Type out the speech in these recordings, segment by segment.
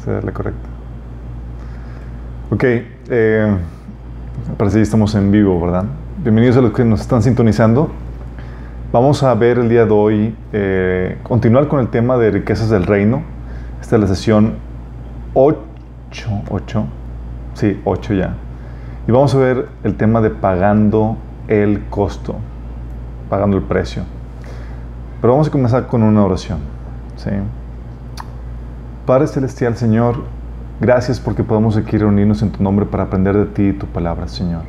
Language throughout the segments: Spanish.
Esta es la correcta. Ok, parece que estamos en vivo, ¿verdad? Bienvenidos a los que nos están sintonizando. Vamos a ver el día de hoy, continuar con el tema de riquezas del reino. Esta es la sesión 8 ya. Y vamos a ver el tema de pagando el costo, pagando el precio. Pero vamos a comenzar con una oración, ¿sí? Padre Celestial, Señor, gracias porque podemos aquí reunirnos en tu nombre para aprender de ti y tu palabra, Señor.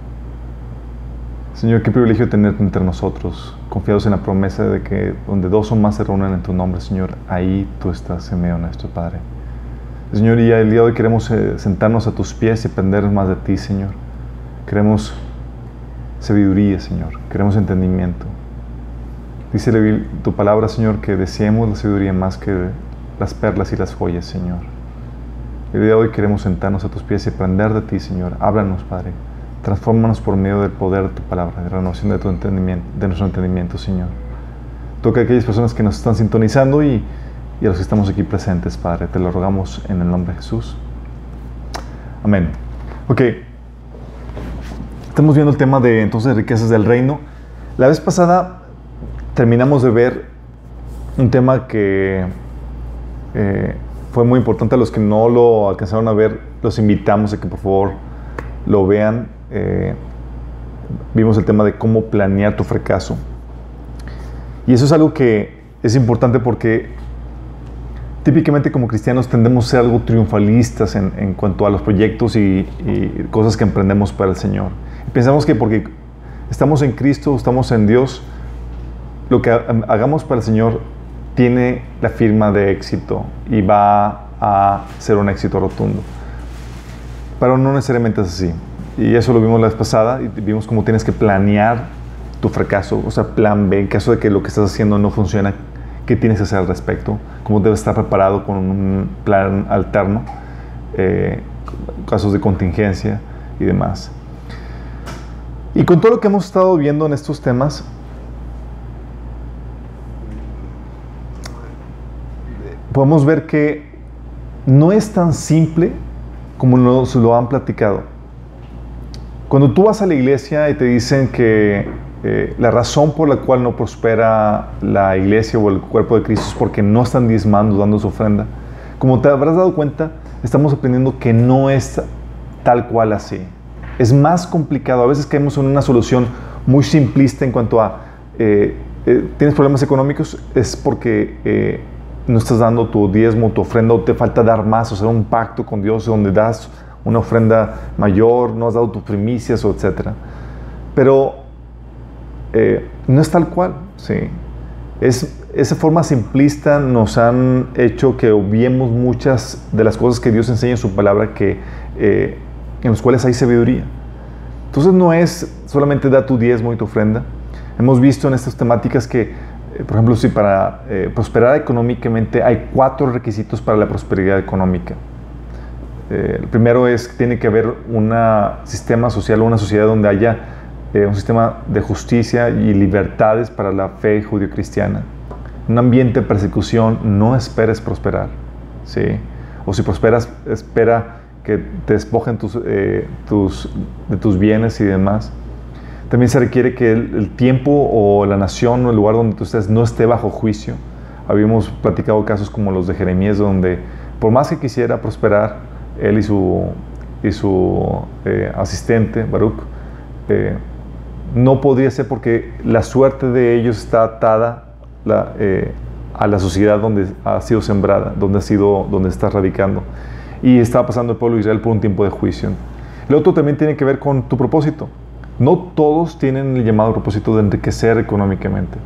Señor, qué privilegio tenerte entre nosotros, confiados en la promesa de que donde dos o más se reúnen en tu nombre, Señor, ahí tú estás en medio nuestro, Padre. Señor, y el día de hoy queremos sentarnos a tus pies y aprender más de ti, Señor. Queremos sabiduría, Señor. Queremos entendimiento. Dice tu palabra, Señor, que deseemos la sabiduría más que las perlas y las joyas, Señor. El día de hoy queremos sentarnos a tus pies y aprender de ti, Señor. Háblanos, Padre. Transfórmanos por medio del poder de tu palabra, de la renovación de tu entendimiento, de nuestro entendimiento, Señor. Toca a aquellas personas que nos están sintonizando y a los que estamos aquí presentes, Padre. Te lo rogamos en el nombre de Jesús. Amén. Ok. Estamos viendo el tema de entonces riquezas del reino. La vez pasada terminamos de ver un tema que fue muy importante. A los que no lo alcanzaron a ver, los invitamos a que por favor lo vean. Vimos el tema de cómo planear tu fracaso. Y eso es algo que es importante porque típicamente como cristianos tendemos a ser algo triunfalistas en cuanto a los proyectos y cosas que emprendemos para el Señor. Pensamos que porque estamos en Cristo, estamos en Dios, lo que hagamos para el Señor tiene la firma de éxito y va a ser un éxito rotundo. Pero no necesariamente es así. Y eso lo vimos la vez pasada y vimos cómo tienes que planear tu fracaso, o sea, plan B, en caso de que lo que estás haciendo no funciona, ¿qué tienes que hacer al respecto? ¿Cómo debes estar preparado con un plan alterno? Casos de contingencia y demás. Y con todo lo que hemos estado viendo en estos temas, podemos ver que no es tan simple como nos lo han platicado. Cuando tú vas a la iglesia y te dicen que la razón por la cual no prospera la iglesia o el cuerpo de Cristo es porque no están diezmando, dando su ofrenda, como te habrás dado cuenta, estamos aprendiendo que no es tal cual así. Es más complicado. A veces caemos en una solución muy simplista en cuanto a tienes problemas económicos, es porque no estás dando tu diezmo, tu ofrenda, o te falta dar más, o sea, un pacto con Dios donde das una ofrenda mayor, no has dado tus primicias, etc. Pero no es tal cual, ¿sí? Esa forma simplista nos han hecho que obviemos muchas de las cosas que Dios enseña en su palabra en los cuales hay sabiduría. Entonces no es solamente da tu diezmo y tu ofrenda. Hemos visto en estas temáticas que, por ejemplo, si para prosperar económicamente hay 4 requisitos para la prosperidad económica. El primero es que tiene que haber un sistema social o una sociedad donde haya un sistema de justicia y libertades para la fe judio-cristiana. En un ambiente de persecución no esperes prosperar, ¿sí? O si prosperas, espera que te despojen de tus bienes y demás. También se requiere que el tiempo o la nación o el lugar donde tú estés no esté bajo juicio. Habíamos platicado casos como los de Jeremías, donde por más que quisiera prosperar, él y su asistente, Baruch, no podría ser porque la suerte de ellos está atada a la sociedad donde ha sido sembrada, donde está radicando. Y estaba pasando el pueblo de Israel por un tiempo de juicio. Lo otro también tiene que ver con tu propósito. No todos tienen el llamado propósito de enriquecer económicamente.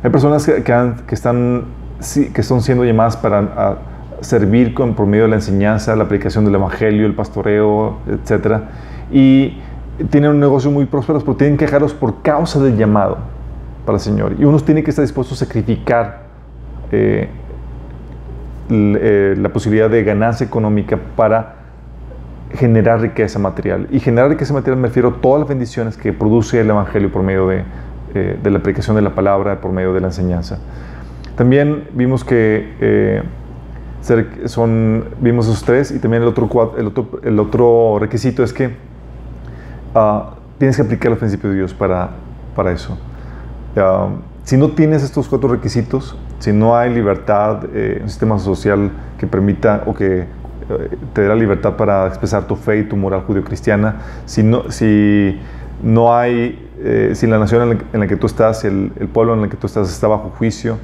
Hay personas que están siendo llamadas para servir por medio de la enseñanza, la aplicación del evangelio, el pastoreo, etc. Y tienen un negocio muy próspero, pero tienen que dejarlos por causa del llamado para el Señor. Y unos tienen que estar dispuestos a sacrificar la posibilidad de ganancia económica para generar riqueza material. Y generar riqueza material me refiero a todas las bendiciones que produce el evangelio por medio de la aplicación de la palabra, por medio de la enseñanza. También vimos que Vimos esos tres, y también el otro requisito es que tienes que aplicar los principios de Dios para eso. Si no tienes estos 4 requisitos, si no hay libertad, un sistema social que permita o que te dé la libertad para expresar tu fe y tu moral judio-cristiana, si la nación en la que tú estás, el pueblo en el que tú estás está bajo juicio,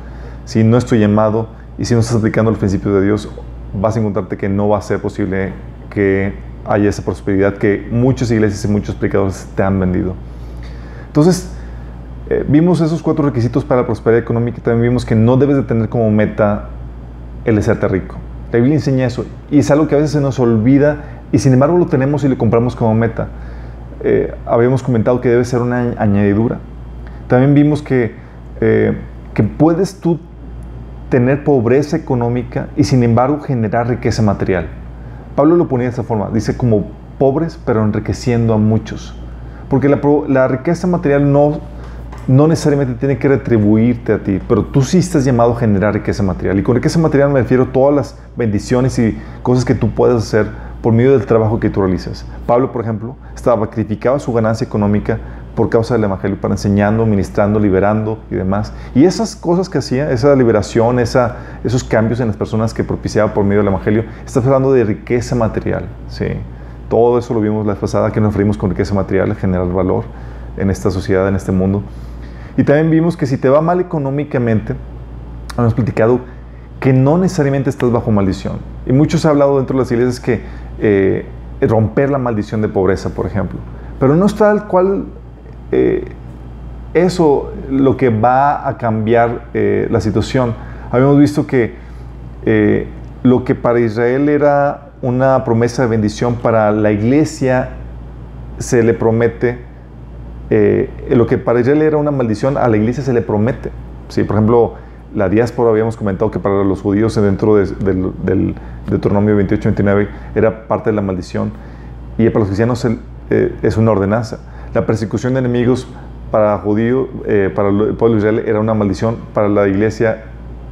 si no es tu llamado y si no estás aplicando los principios de Dios, vas a encontrarte que no va a ser posible que haya esa prosperidad que muchas iglesias y muchos predicadores te han vendido. Entonces, vimos esos 4 requisitos para la prosperidad económica, y también vimos que no debes de tener como meta el hacerte rico. La Biblia enseña eso, y es algo que a veces se nos olvida, y sin embargo lo tenemos y lo compramos como meta. Habíamos comentado que debe ser una añadidura. También vimos que puedes tú tener pobreza económica y sin embargo generar riqueza material. Pablo lo ponía de esta forma, dice como pobres pero enriqueciendo a muchos. Porque la riqueza material no necesariamente tiene que retribuirte a ti, pero tú sí estás llamado a generar riqueza material. Y con riqueza material me refiero a todas las bendiciones y cosas que tú puedes hacer por medio del trabajo que tú realizas. Pablo, por ejemplo, sacrificaba su ganancia económica por causa del evangelio, para enseñando, ministrando, liberando y demás. Y esas cosas que hacía, esa liberación, esos cambios en las personas que propiciaba por medio del evangelio, estás hablando de riqueza material, ¿sí? Todo eso lo vimos la vez pasada, que nos referimos con riqueza material, generar valor en esta sociedad, en este mundo. Y también vimos que si te va mal económicamente, hemos platicado que no necesariamente estás bajo maldición. Y muchos han hablado dentro de las iglesias que romper la maldición de pobreza, por ejemplo. Pero no es tal cual eso lo que va a cambiar la situación. Habíamos visto que lo que para Israel era una promesa de bendición, para la iglesia se le promete. Lo que para Israel era una maldición, a la iglesia se le promete. ¿Sí? Por ejemplo, la diáspora, habíamos comentado que para los judíos dentro del Deuteronomio 28-29 era parte de la maldición, y para los cristianos es una ordenanza. La persecución de enemigos para para el pueblo de Israel era una maldición, para la iglesia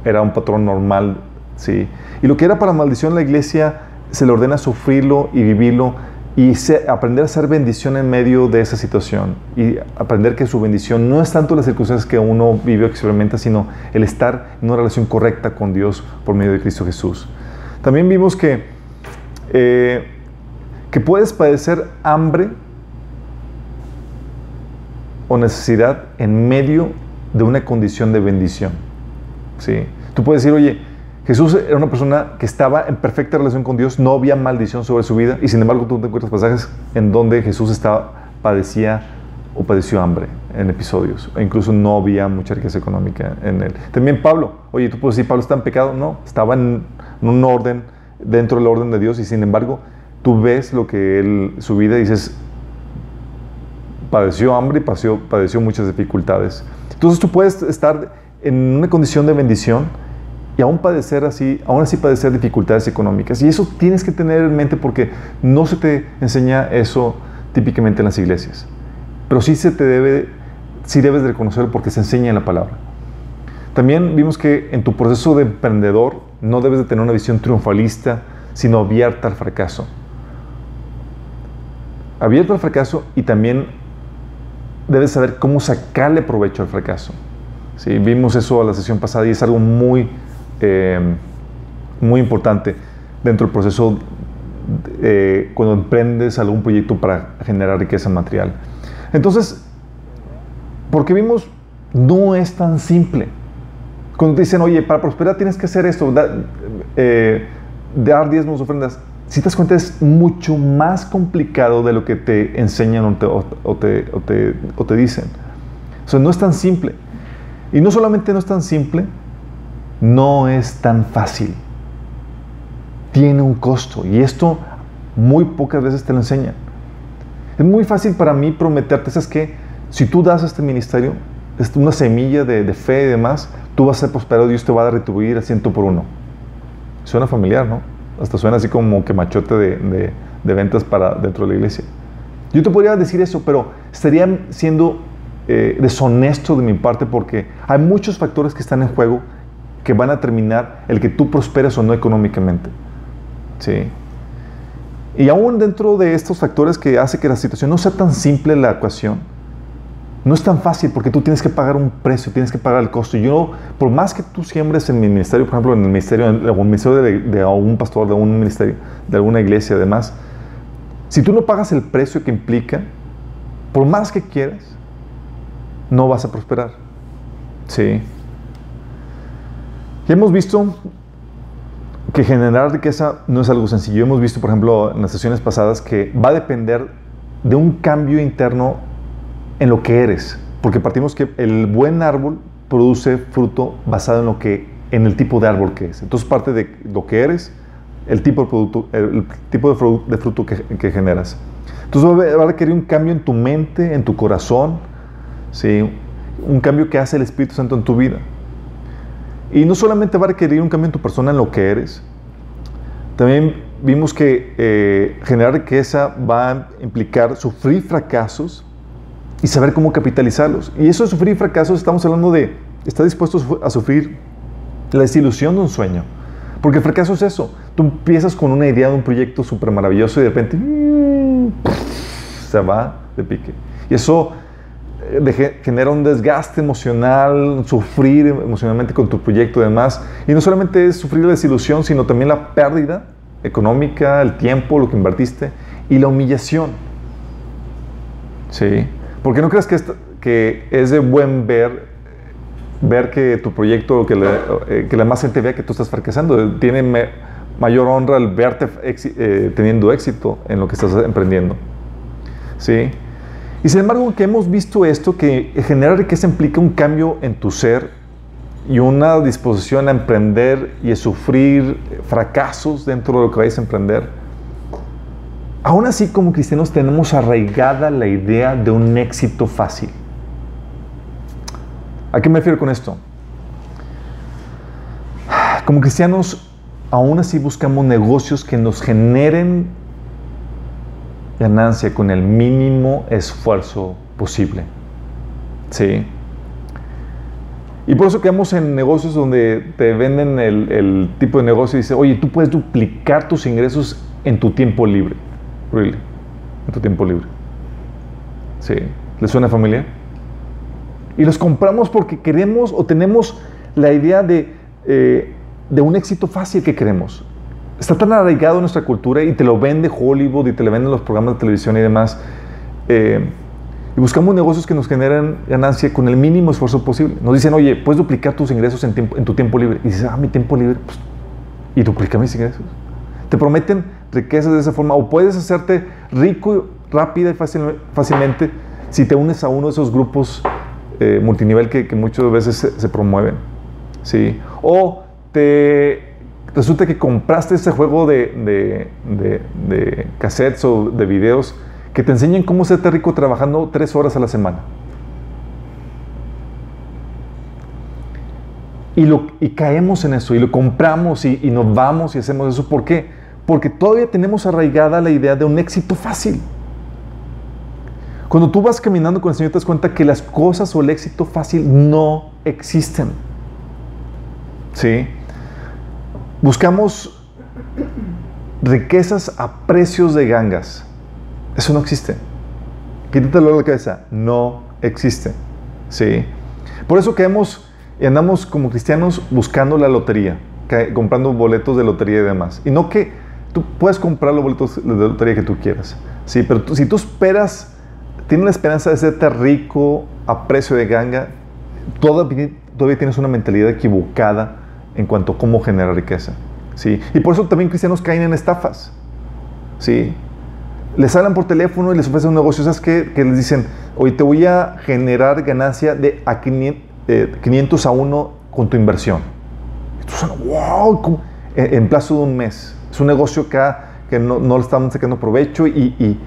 era un patrón normal. ¿Sí? Y lo que era para maldición, la iglesia se le ordena sufrirlo y vivirlo, y aprender a ser bendición en medio de esa situación, y aprender que su bendición no es tanto las circunstancias que uno vive o experimenta, sino el estar en una relación correcta con Dios por medio de Cristo Jesús. También vimos que puedes padecer hambre o necesidad en medio de una condición de bendición. ¿Sí? Tú puedes decir, oye, Jesús era una persona que estaba en perfecta relación con Dios, no había maldición sobre su vida, y sin embargo tú te encuentras pasajes en donde Jesús padeció hambre en episodios, e incluso no había mucha riqueza económica en él. También Pablo, oye, tú puedes decir, ¿Pablo está en pecado? No, estaba en un orden, dentro del orden de Dios, y sin embargo tú ves lo que su vida, y dices, padeció hambre y padeció muchas dificultades. Entonces tú puedes estar en una condición de bendición y aún así padecer dificultades económicas. Y eso tienes que tener en mente, porque no se te enseña eso típicamente en las iglesias. Pero sí debes de reconocerlo, porque se enseña en la palabra. También vimos que en tu proceso de emprendedor no debes de tener una visión triunfalista, sino abierta al fracaso. Abierto al fracaso, y también debes saber cómo sacarle provecho al fracaso. ¿Sí? Vimos eso a la sesión pasada, y es algo muy importante dentro del proceso cuando emprendes algún proyecto para generar riqueza material. Entonces, porque vimos, no es tan simple. Cuando te dicen, oye, para prosperar tienes que hacer esto, dar diezmos, ofrendas, si te das cuenta, es mucho más complicado de lo que te enseñan o te dicen. O sea, no es tan simple. Y no solamente no es tan simple, no es tan fácil. Tiene un costo, y esto muy pocas veces te lo enseñan. Es muy fácil para mí prometerte, ¿sabes qué? Si tú das a este ministerio una semilla de fe y demás, tú vas a ser prosperado, Dios te va a retribuir al 100 por 1. Suena familiar, ¿no? Hasta suena así como que machote de ventas para dentro de la iglesia. Yo te podría decir eso, pero estaría siendo deshonesto de mi parte, porque hay muchos factores que están en juego que van a determinar el que tú prosperes o no económicamente. ¿Sí? Y aún dentro de estos factores que hace que la situación no sea tan simple la ecuación, no es tan fácil porque tú tienes que pagar un precio, tienes que pagar el costo. Yo, por más que tú siembres en mi ministerio, por ejemplo, en el ministerio de algún pastor, de algún ministerio, de alguna iglesia, además, si tú no pagas el precio que implica, por más que quieras, no vas a prosperar. Sí. Y hemos visto que generar riqueza no es algo sencillo. Hemos visto, por ejemplo, en las sesiones pasadas, que va a depender de un cambio interno en lo que eres. Porque partimos que el buen árbol produce fruto basado en el tipo de árbol que es. Entonces parte de lo que eres, el tipo de producto, el tipo de fruto que generas. Entonces va a requerir un cambio en tu mente, en tu corazón, ¿sí? Un cambio que hace el Espíritu Santo en tu vida. Y no solamente va a requerir un cambio en tu persona, en lo que eres. También vimos que generar riqueza va a implicar sufrir fracasos y saber cómo capitalizarlos. Y eso de sufrir fracasos, estamos hablando de estar dispuesto a sufrir la desilusión de un sueño. Porque el fracaso es eso. Tú empiezas con una idea de un proyecto súper maravilloso y de repente se va de pique. Y eso genera un desgaste emocional, sufrir emocionalmente con tu proyecto y demás. Y no solamente es sufrir la desilusión, sino también la pérdida económica, el tiempo, lo que invertiste y la humillación. ¿Sí? Porque no creas que es de buen ver que tu proyecto, que la más gente vea que tú estás fracasando. Tiene mayor honra el verte teniendo éxito en lo que estás emprendiendo. ¿Sí? Y sin embargo, que hemos visto esto, que generar riqueza implica un cambio en tu ser y una disposición a emprender y a sufrir fracasos dentro de lo que vayas a emprender. Aún así, como cristianos, tenemos arraigada la idea de un éxito fácil. ¿A qué me refiero con esto? Como cristianos, aún así buscamos negocios que nos generen ganancia con el mínimo esfuerzo posible. ¿Sí? Y por eso quedamos en negocios donde te venden el tipo de negocio y dice, oye, tú puedes duplicar tus ingresos en tu tiempo libre. Really. En tu tiempo libre. ¿Sí? ¿Les suena familiar? Y los compramos porque queremos o tenemos la idea de un éxito fácil que queremos. Está tan arraigado en nuestra cultura y te lo vende Hollywood y te lo venden los programas de televisión y demás. Y buscamos negocios que nos generen ganancia con el mínimo esfuerzo posible. Nos dicen, oye, puedes duplicar tus ingresos en tu tiempo libre. Y dices, mi tiempo libre, pues, y duplica mis ingresos. Te prometen riquezas de esa forma. O puedes hacerte rico rápida y fácilmente si te unes a uno de esos grupos multinivel que muchas veces se promueven. ¿Sí? O resulta que compraste ese juego de cassettes o de videos que te enseñan cómo serte rico trabajando 3 horas a la semana. Y caemos en eso, y lo compramos, y nos vamos y hacemos eso. ¿Por qué? Porque todavía tenemos arraigada la idea de un éxito fácil. Cuando tú vas caminando con el Señor te das cuenta que las cosas o el éxito fácil no existen. ¿Sí? Buscamos riquezas a precios de gangas. Eso no existe. Quítatelo de la cabeza. No existe. ¿Sí? Por eso andamos como cristianos buscando la lotería, comprando boletos de lotería y demás. Y no que tú puedes comprar los boletos de lotería que tú quieras. ¿Sí? Pero si tú tienes la esperanza de serte rico a precio de ganga, todavía tienes una mentalidad equivocada en cuanto a cómo generar riqueza. ¿Sí? Y por eso también cristianos caen en estafas. ¿Sí? Les hablan por teléfono y les ofrecen un negocio. ¿Sabes qué? Que les dicen, oye, te voy a generar ganancia de 500 a 1 con tu inversión. Esto suena, wow, en plazo de un mes. Es un negocio que no le estamos sacando provecho y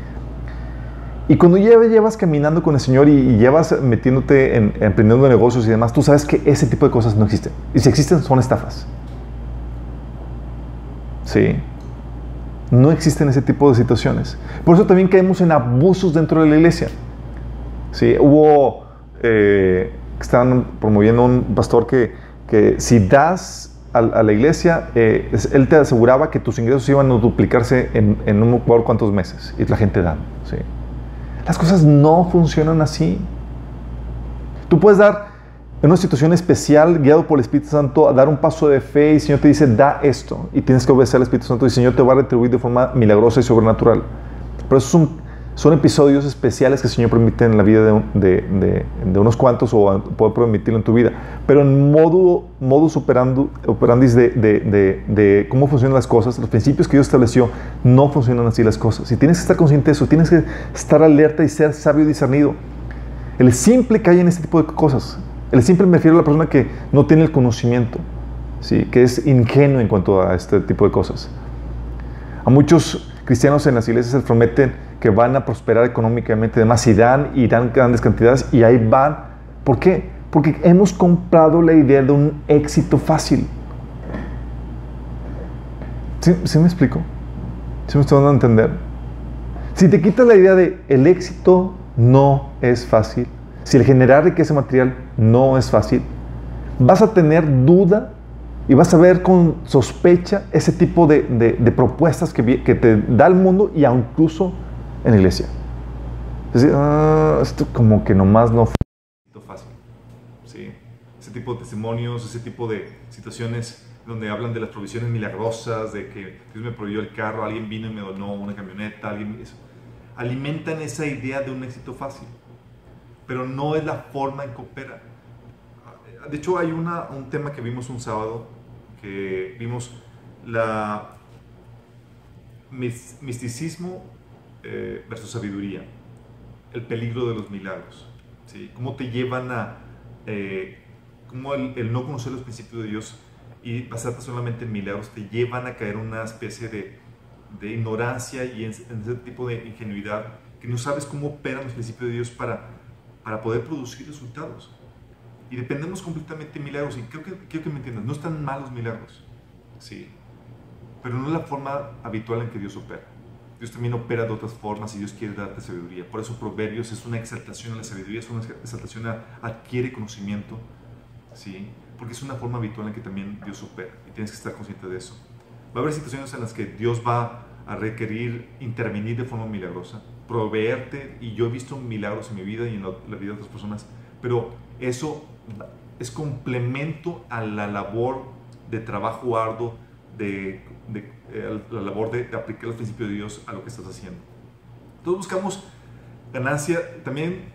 cuando llevas caminando con el Señor y llevas metiéndote emprendiendo negocios y demás, tú sabes que ese tipo de cosas no existen. Y si existen, son estafas. ¿Sí? No existen ese tipo de situaciones. Por eso también caemos en abusos dentro de la iglesia. ¿Sí? Estaban promoviendo un pastor que que si das a la iglesia, él te aseguraba que tus ingresos iban a duplicarse en un por cuántos meses. Y la gente da. ¿Sí? Las cosas no funcionan así. Tú puedes dar en una situación especial, guiado por el Espíritu Santo, a dar un paso de fe y el Señor te dice, da esto. Y tienes que obedecer al Espíritu Santo y el Señor te va a retribuir de forma milagrosa y sobrenatural. Pero esos son episodios especiales que el Señor permite en la vida de unos cuantos o puede permitirlo en tu vida. Pero en modus operandi de cómo funcionan las cosas, los principios que Dios estableció, no funcionan así las cosas. Y tienes que estar consciente de eso, tienes que estar alerta y ser sabio y discernido. El simple cae en este tipo de cosas. El simple me refiero a la persona que no tiene el conocimiento, ¿sí? Que es ingenuo en cuanto a este tipo de cosas. A muchos cristianos en las iglesias se les prometen que van a prosperar económicamente, además, y dan grandes cantidades, y ahí van. ¿Por qué? Porque hemos comprado la idea de un éxito fácil. ¿Sí me explico? ¿Sí me estoy dando a entender? Si te quitas la idea de el éxito no es fácil, si el generar riqueza material no es fácil, vas a tener duda y vas a ver con sospecha ese tipo de propuestas que te da el mundo y incluso en la iglesia. Es decir, esto como que nomás no fue fácil. ¿Sí? Ese tipo de testimonios, ese tipo de situaciones donde hablan de las provisiones milagrosas, de que Dios me proveyó el carro, alguien vino y me donó una camioneta, eso. Alimentan esa idea de un éxito fácil, pero no es la forma en que opera. De hecho, hay un tema que vimos un sábado, que vimos misticismo versus sabiduría, el peligro de los milagros, ¿sí? Cómo te llevan cómo el no conocer los principios de Dios y basarte solamente en milagros te llevan a caer en una especie de ignorancia y en ese tipo de ingenuidad, que no sabes cómo operan los principios de Dios para poder producir resultados. Y dependemos completamente de milagros. Y quiero que me entiendas, no están mal los milagros, sí, pero no es la forma habitual en que Dios opera. Dios también opera de otras formas y Dios quiere darte sabiduría. Por eso Proverbios es una exaltación a la sabiduría, es una exaltación a adquiere conocimiento, ¿sí? Porque es una forma habitual en que también Dios opera y tienes que estar consciente de eso. Va a haber situaciones en las que Dios va a requerir intervenir de forma milagrosa, proveerte, y yo he visto milagros en mi vida y en la vida de otras personas, pero eso es complemento a la labor de trabajo arduo, la labor de aplicar los principios de Dios a lo que estás haciendo. Entonces buscamos ganancia, también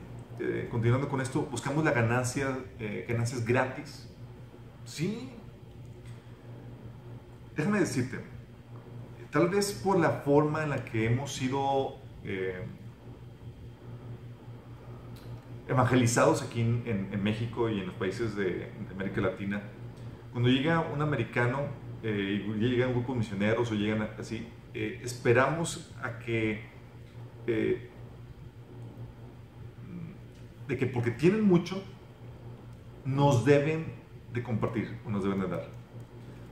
continuando con esto, buscamos la ganancias gratis. Sí, déjame decirte, tal vez por la forma en la que hemos sido evangelizados aquí en México y en los países de América Latina, cuando llega un americano y llegan un grupo de misioneros o llegan así, esperamos a que de que porque tienen mucho nos deben de compartir o nos deben de dar.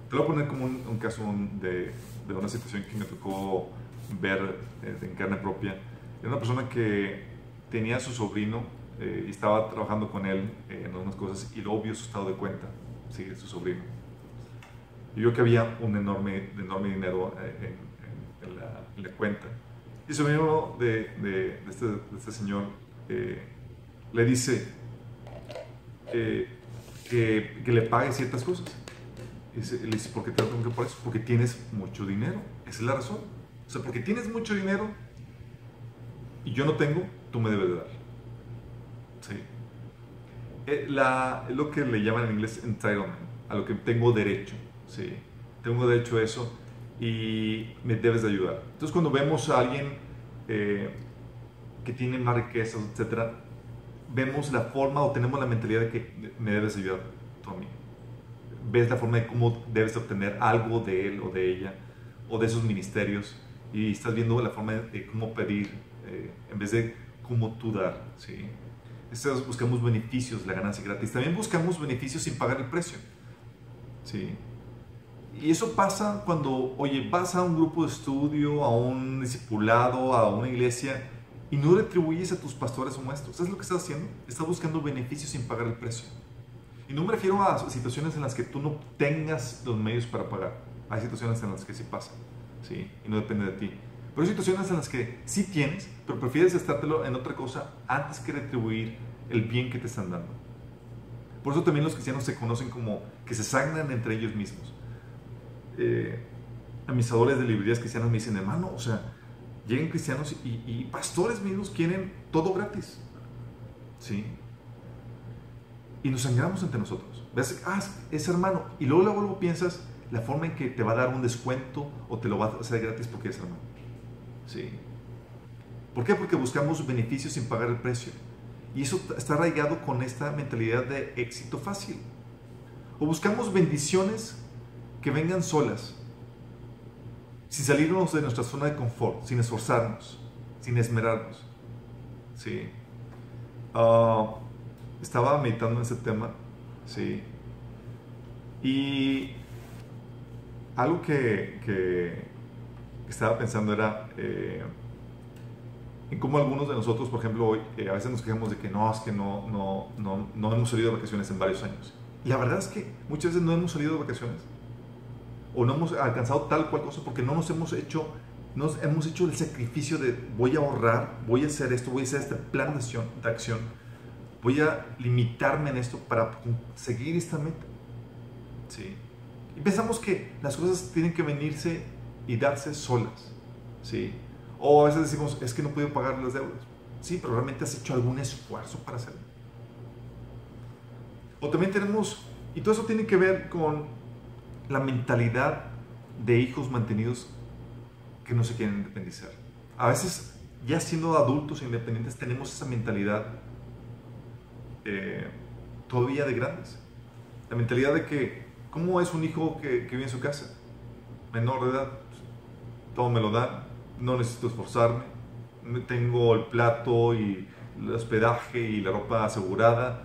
Te lo voy a poner como un caso de una situación que me tocó ver en carne propia. Era una persona que tenía a su sobrino y estaba trabajando con él en algunas cosas y luego vio su estado de cuenta, sí, de su sobrino. Y vio que había un enorme dinero en la cuenta. Y el sobrino de este señor le dice que le pague ciertas cosas. Y le dice, ¿por qué te tengo que pagar eso? Porque tienes mucho dinero. Esa es la razón. O sea, porque tienes mucho dinero y yo no tengo, tú me debes de dar. Sí. Lo que le llaman en inglés entitlement, a lo que tengo derecho. Sí. Tengo derecho a eso y me debes de ayudar. Entonces, cuando vemos a alguien que tiene más riquezas, etc., vemos la forma o tenemos la mentalidad de que me debes ayudar tú a mí. Ves la forma de cómo debes obtener algo de él o de ella o de esos ministerios y estás viendo la forma de cómo pedir en vez de cómo tú dar, ¿sí? Buscamos beneficios, la ganancia gratis. También buscamos beneficios sin pagar el precio, ¿sí? Y eso pasa cuando, oye, vas a un grupo de estudio, a un discipulado, a una iglesia y no retribuyes a tus pastores o maestros. ¿Sabes lo que estás haciendo? Estás buscando beneficios sin pagar el precio. Y no me refiero a situaciones en las que tú no tengas los medios para pagar. Hay situaciones en las que sí pasa, ¿sí? Y no depende de ti. Pero hay situaciones en las que sí tienes, pero prefieres gastártelo en otra cosa antes que retribuir el bien que te están dando. Por eso también los cristianos se conocen como que se sagnan entre ellos mismos. Administradores de librerías cristianas me dicen, hermano, o sea, llegan cristianos y pastores mismos quieren todo gratis, ¿sí? Y nos sangramos entre nosotros. ¿Ves? Es hermano. Y luego piensas la forma en que te va a dar un descuento o te lo va a hacer gratis porque es hermano. ¿Sí? ¿Por qué? Porque buscamos beneficios sin pagar el precio. Y eso está arraigado con esta mentalidad de éxito fácil. O buscamos bendiciones que vengan solas, sin salirnos de nuestra zona de confort, sin esforzarnos, sin esmerarnos. ¿Sí? Estaba meditando en ese tema, ¿sí? Y algo que estaba pensando era en cómo algunos de nosotros, por ejemplo, hoy, a veces nos quejamos de que es que no hemos salido de vacaciones en varios años. Y la verdad es que muchas veces no hemos salido de vacaciones o no hemos alcanzado tal cual cosa porque no nos hemos hecho el sacrificio de voy a ahorrar, voy a hacer esto, voy a hacer este plan de acción, voy a limitarme en esto para conseguir esta meta. ¿Sí? Y pensamos que las cosas tienen que venirse y darse solas. ¿Sí? O a veces decimos, es que no puedo pagar las deudas. Sí, pero realmente has hecho algún esfuerzo para hacerlo. O también tenemos, y todo eso tiene que ver con la mentalidad de hijos mantenidos que no se quieren independizar. A veces, ya siendo adultos e independientes, tenemos esa mentalidad todavía de grandes. La mentalidad de que, ¿cómo es un hijo que vive en su casa? Menor de edad, todo me lo dan, no necesito esforzarme, tengo el plato y el hospedaje y la ropa asegurada.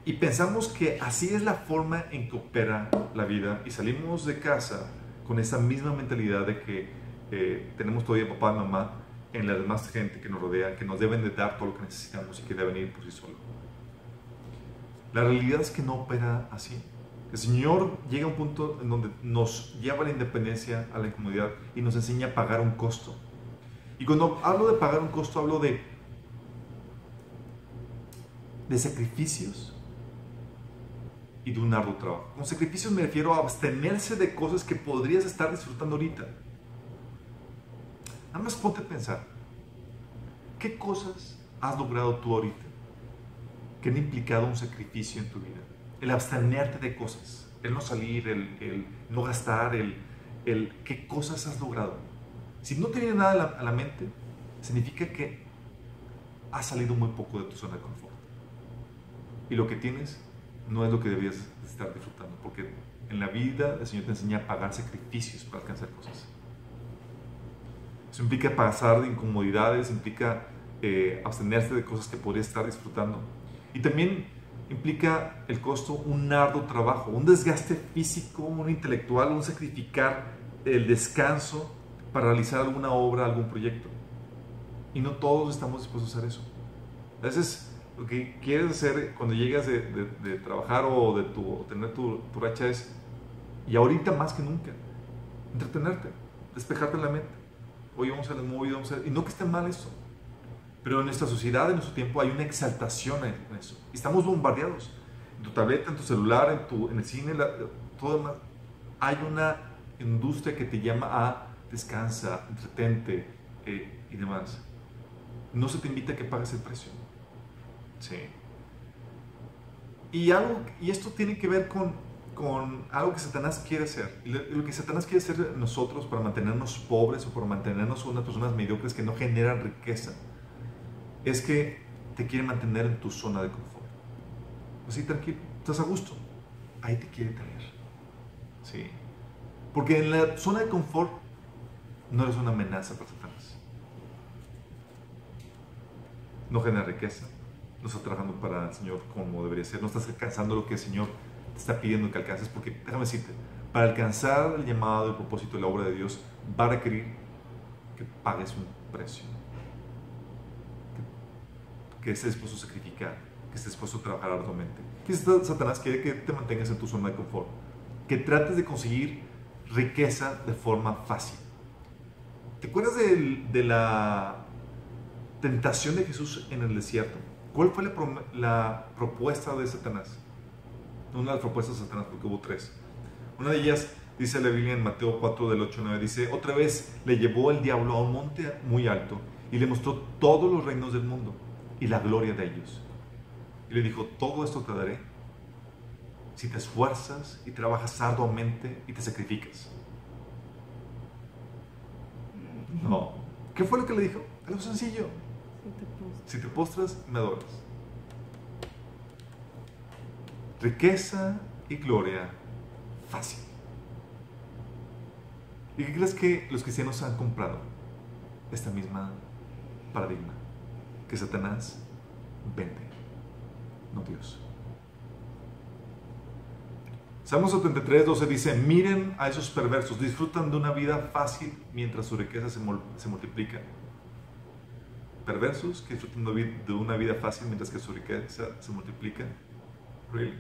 Y pensamos que así es la forma en que opera la vida y salimos de casa con esa misma mentalidad de que tenemos todavía papá y mamá en la demás gente que nos rodea, que nos deben de dar todo lo que necesitamos y que deben ir por sí solos. La realidad es que no opera así. El Señor llega a un punto en donde nos lleva a la independencia, a la incomodidad y nos enseña a pagar un costo. Y cuando hablo de pagar un costo, hablo de sacrificios y de un arduo trabajo. Con sacrificios me refiero a abstenerse de cosas que podrías estar disfrutando ahorita. Nada más ponte a pensar, ¿qué cosas has logrado tú ahorita que han implicado un sacrificio en tu vida? El abstenerte de cosas, el no salir, el no gastar, ¿qué cosas has logrado? Si no te viene nada a la mente, significa que has salido muy poco de tu zona de confort. Y lo que tienes no es lo que deberías estar disfrutando, porque en la vida el Señor te enseña a pagar sacrificios para alcanzar cosas. Eso implica pasar de incomodidades, implica abstenerse de cosas que podrías estar disfrutando. Y también implica el costo, un arduo trabajo, un desgaste físico, un intelectual, un sacrificar el descanso para realizar alguna obra, algún proyecto. Y no todos estamos dispuestos a hacer eso. A veces lo que quieres hacer cuando llegas de trabajar o de tener tu racha es, y ahorita más que nunca, entretenerte, despejarte la mente. Hoy vamos a la movie, y no que esté mal eso. Pero en nuestra sociedad, en nuestro tiempo, hay una exaltación en eso. Y estamos bombardeados. En tu tableta, en tu celular, en el cine, todo demás. Hay una industria que te llama a descansa, entretente y demás. No se te invita a que pagues el precio. Sí. Y esto tiene que ver con algo que Satanás quiere hacer. Y lo que Satanás quiere hacer de nosotros para mantenernos pobres o para mantenernos unas personas mediocres que no generan riqueza es que te quiere mantener en tu zona de confort. Así tranquilo, estás a gusto. Ahí te quiere tener. Sí. Porque en la zona de confort no eres una amenaza para Satanás. No genera riqueza. No estás trabajando para el Señor como debería ser. No estás alcanzando lo que el Señor te está pidiendo que alcances. Porque déjame decirte, para alcanzar el llamado, el propósito de la obra de Dios, va a requerir que pagues un precio. Que estés dispuesto a sacrificar. que estés dispuesto a trabajar arduamente. ¿Qué es Satanás? Quiere que te mantengas en tu zona de confort, que trates de conseguir riqueza de forma fácil. ¿Te acuerdas de la tentación de Jesús en el desierto? ¿Cuál fue la propuesta de Satanás? Una de las propuestas de Satanás, porque hubo tres. Una de ellas, dice la Biblia en Mateo 4, del 8 al 9, dice: otra vez le llevó el diablo a un monte muy alto y le mostró todos los reinos del mundo y la gloria de ellos. Y le dijo: todo esto te daré si te esfuerzas y trabajas arduamente y te sacrificas. No. ¿Qué fue lo que le dijo? Algo sencillo. Si te postras, me adoras. Riqueza y gloria fácil. ¿Y qué crees que los cristianos han comprado? Esta misma paradigma que Satanás vende, no Dios. Salmos 73, 12 dice: miren a esos perversos, disfrutan de una vida fácil mientras su riqueza se multiplica. Perversos que disfrutan de una vida fácil mientras que su riqueza se multiplica. Really?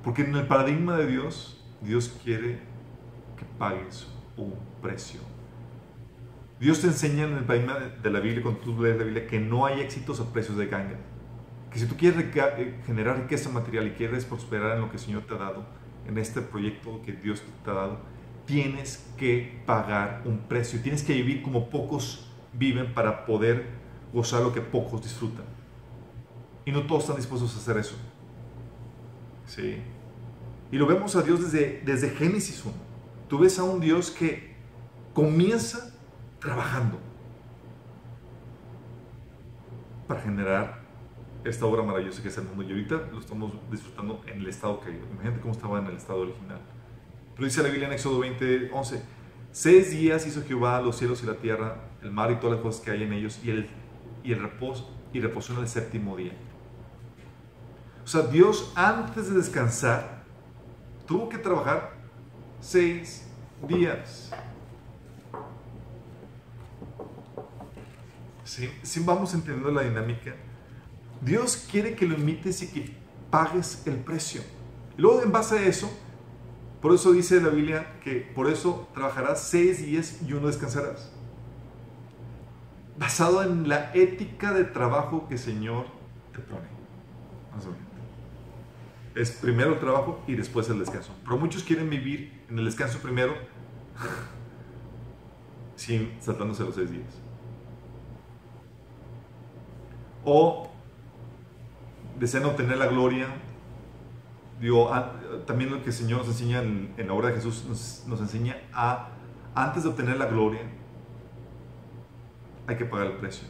Porque en el paradigma de Dios, Dios quiere que pagues un precio. Dios te enseña en el paradigma de la Biblia, cuando tú lees la Biblia, que no hay éxitos a precios de ganga. Que si tú quieres generar riqueza material y quieres prosperar en lo que el Señor te ha dado, en este proyecto que Dios te ha dado, tienes que pagar un precio. Tienes que vivir como pocos viven para poder gozar lo que pocos disfrutan. Y no todos están dispuestos a hacer eso. Sí. Y lo vemos a Dios desde Génesis 1. Tú ves a un Dios que comienza trabajando para generar esta obra maravillosa que es el mundo. Y ahorita lo estamos disfrutando en el estado caído. Imagínate cómo estaba en el estado original. Pero dice la Biblia en Éxodo 20, 11: 6 días hizo Jehová los cielos y la tierra, el mar y todas las cosas que hay en ellos, y reposó en el séptimo día. O sea, Dios, antes de descansar, tuvo que trabajar 6 días. ¿Sí vamos entendiendo la dinámica? Dios quiere que lo imites y que pagues el precio. Y luego, en base a eso, por eso dice la Biblia que por eso trabajarás 6 días y uno descansarás. Basado en la ética de trabajo que el Señor te pone. Más o menos. Es primero el trabajo y después el descanso. Pero muchos quieren vivir en el descanso primero, sin saltándose los 6 días. O desean obtener la gloria. Digo, también lo que el Señor nos enseña en la obra de Jesús, nos enseña a, antes de obtener la gloria, hay que pagar el precio.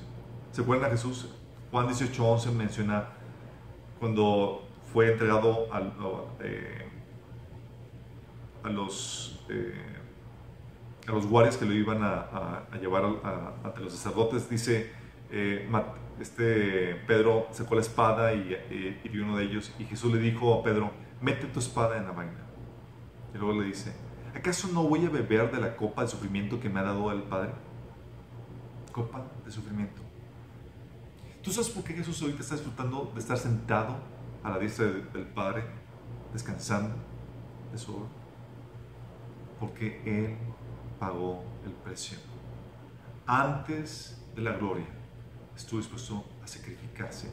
¿Se acuerdan a Jesús? Juan 18:11 menciona cuando fue entregado a los guardias que lo iban a llevar ante los sacerdotes. Dice, Pedro sacó la espada y hirió uno de ellos, y Jesús le dijo a Pedro: mete tu espada en la vaina. Y luego le dice: ¿acaso no voy a beber de la copa de sufrimiento que me ha dado el Padre? Copa de sufrimiento. ¿Tú sabes por qué Jesús ahorita está disfrutando de estar sentado a la diestra del Padre, descansando de su obra? Porque Él pagó el precio. Antes de la gloria, estuvo dispuesto a sacrificarse,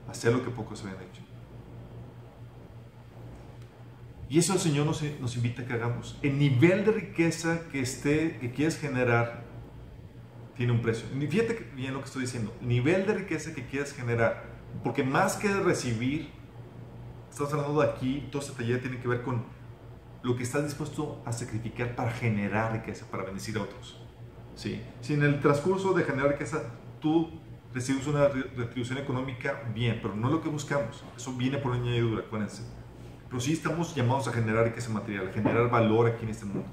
a hacer lo que pocos habían hecho. Y eso el Señor nos invita a que hagamos. El nivel de riqueza que quieres generar tiene un precio. Fíjate bien lo que estoy diciendo. El nivel de riqueza que quieres generar, porque más que recibir, estamos hablando de aquí, todo este taller tiene que ver con lo que estás dispuesto a sacrificar para generar riqueza, para bendecir a otros. ¿Sí? Si en el transcurso de generar riqueza tú recibes una retribución económica, bien, pero no es lo que buscamos. Eso viene por añadidura, acuérdense. Pero sí estamos llamados a generar riqueza material, a generar valor aquí en este mundo.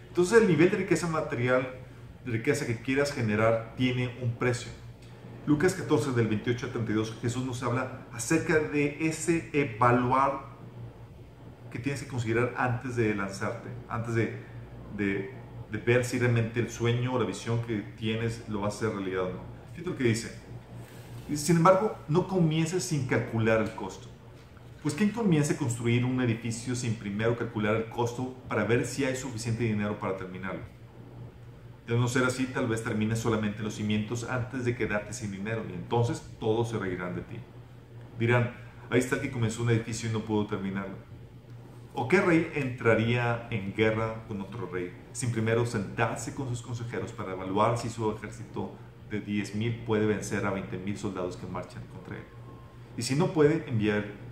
Entonces el nivel de riqueza material, de riqueza que quieras generar, tiene un precio. Lucas 14, del 28 al 32, Jesús nos habla acerca de ese evaluar que tienes que considerar antes de lanzarte, antes de ver si realmente el sueño o la visión que tienes lo va a hacer realidad o no. Fíjate lo que dice. Sin embargo, no comiences sin calcular el costo. Pues ¿quién comienza a construir un edificio sin primero calcular el costo para ver si hay suficiente dinero para terminarlo? De no ser así, tal vez termines solamente los cimientos antes de quedarte sin dinero y entonces todos se reirán de ti. Dirán, ahí está el que comenzó un edificio y no pudo terminarlo. ¿O qué rey entraría en guerra con otro rey sin primero sentarse con sus consejeros para evaluar si su ejército de 10,000 puede vencer a 20,000 soldados que marchan contra él? Y si no puede,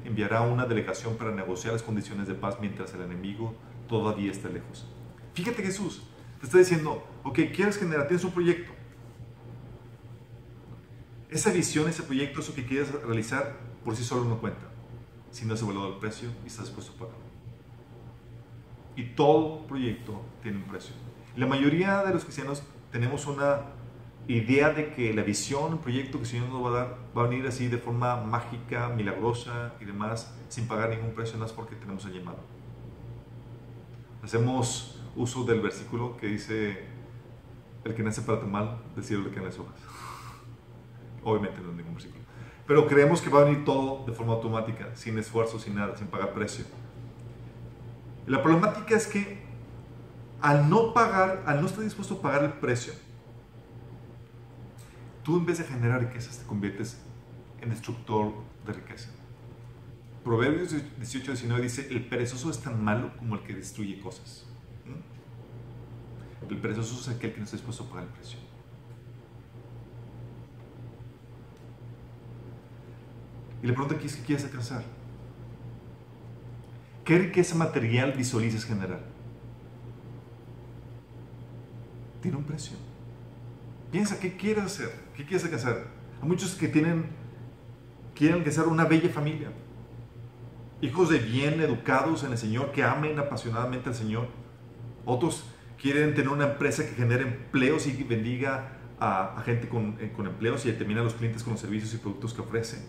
enviará una delegación para negociar las condiciones de paz mientras el enemigo todavía está lejos. Fíjate, Jesús te está diciendo, ok, quieres generar, tienes un proyecto. Esa visión, ese proyecto, eso que quieres realizar, por sí solo no cuenta. Si no has evaluado el precio y estás dispuesto a pagarlo. Y todo proyecto tiene un precio. La mayoría de los cristianos tenemos una idea de que la visión, el proyecto que el Señor nos va a dar, va a venir así de forma mágica, milagrosa y demás, sin pagar ningún precio, nada más porque tenemos el llamado. Hacemos uso del versículo que dice, el que nace para tamal, del cielo le caen las hojas. Obviamente no es ningún versículo. Pero creemos que va a venir todo de forma automática, sin esfuerzo, sin nada, sin pagar precio. Y la problemática es que al no estar dispuesto a pagar el precio, tú en vez de generar riquezas te conviertes en destructor de riqueza. Proverbios 18-19 dice, el perezoso es tan malo como el que destruye cosas. El perezoso es aquel que no está dispuesto a pagar el precio. Y la pregunta aquí es, ¿qué quieres alcanzar? ¿Qué riqueza material visualizas generar? Tiene un precio. Piensa, ¿qué quieres hacer? ¿Qué quieres alcanzar? Hay muchos que quieren alcanzar una bella familia. Hijos de bien, educados en el Señor, que amen apasionadamente al Señor. Otros quieren tener una empresa que genere empleos y bendiga a gente con empleos y determina a los clientes con los servicios y productos que ofrecen.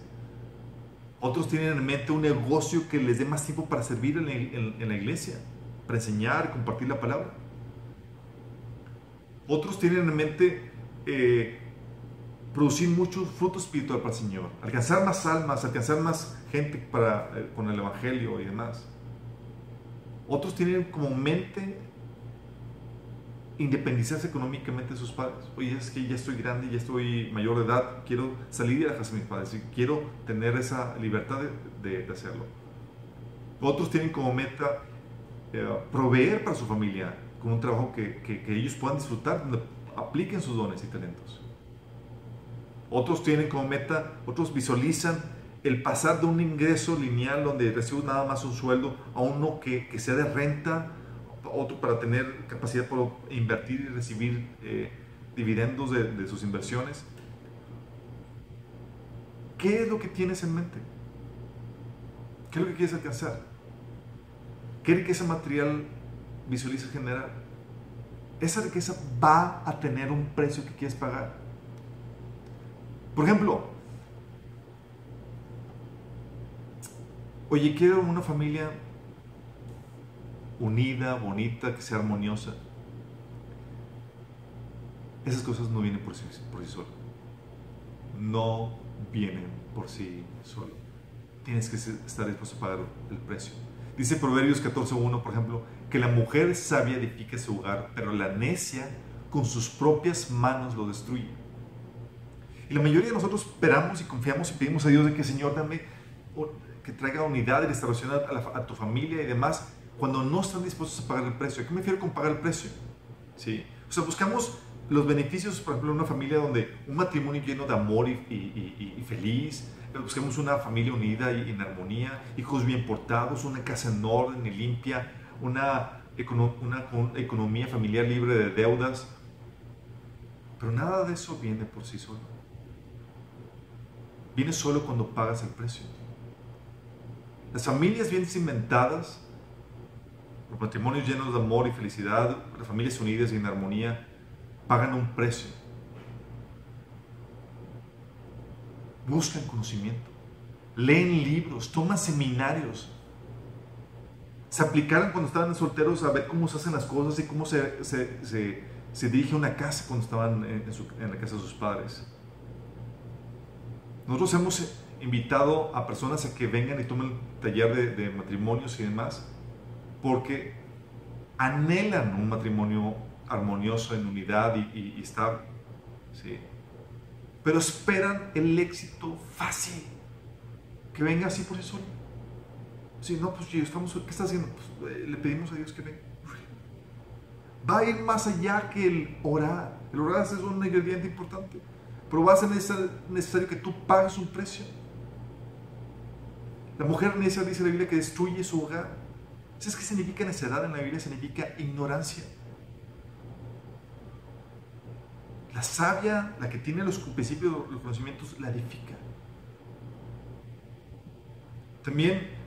Otros tienen en mente un negocio que les dé más tiempo para servir en la iglesia, para enseñar, compartir la palabra. Otros tienen en mente producir mucho fruto espiritual para el Señor, alcanzar más almas, alcanzar más gente con el Evangelio y demás. Otros tienen como mente independizarse económicamente de sus padres. Oye, es que ya estoy grande, ya estoy mayor de edad, quiero salir de la casa de mis padres y quiero tener esa libertad de hacerlo. Otros tienen como meta proveer para su familia con un trabajo que ellos puedan disfrutar, donde apliquen sus dones y talentos. Otros tienen como meta, otros visualizan el pasar de un ingreso lineal donde recibo nada más un sueldo a uno que sea de renta, otro para tener capacidad para invertir y recibir dividendos de sus inversiones. ¿Qué es lo que tienes en mente? ¿Qué es lo que quieres alcanzar? ¿Qué riqueza material visualizas generar? Esa riqueza va a tener un precio que quieres pagar. Por ejemplo, oye, quiero una familia unida, bonita, que sea armoniosa. Esas cosas no vienen por sí solas. No vienen por sí solas. Tienes que estar dispuesto a pagar el precio. Dice Proverbios 14:1, por ejemplo, que la mujer sabia edifica su hogar, pero la necia con sus propias manos lo destruye. Y la mayoría de nosotros esperamos y confiamos y pedimos a Dios de que, Señor, dame, que traiga unidad y restauración a tu familia y demás, cuando no están dispuestos a pagar el precio. ¿A qué me refiero con pagar el precio? ¿Sí? O sea, buscamos los beneficios, por ejemplo, de una familia donde un matrimonio lleno de amor y feliz, buscamos una familia unida y en armonía, hijos bien portados, una casa en orden y limpia, una economía familiar libre de deudas. Pero nada de eso viene por sí solo. Viene solo cuando pagas el precio. Las familias bien cimentadas, los matrimonios llenos de amor y felicidad, las familias unidas y en armonía, pagan un precio. Buscan conocimiento, leen libros, toman seminarios. Se aplicaron cuando estaban solteros a ver cómo se hacen las cosas y cómo se dirige una casa cuando estaban en la casa de sus padres. Nosotros hemos invitado a personas a que vengan y tomen taller de matrimonios y demás, porque anhelan un matrimonio armonioso, en unidad y estable, ¿sí? Pero esperan el éxito fácil, que venga así por sí solo. Sí, no, pues ¿qué está haciendo? Pues, le pedimos a Dios que venga. Va a ir más allá que el orar. El orar es un ingrediente importante, pero va a ser necesario que tú pagues un precio. La mujer necia, dice la Biblia, que destruye su hogar. ¿Sabes qué significa necedad en la Biblia? Significa ignorancia. La sabia, la que tiene los principios, los conocimientos, la edifica. También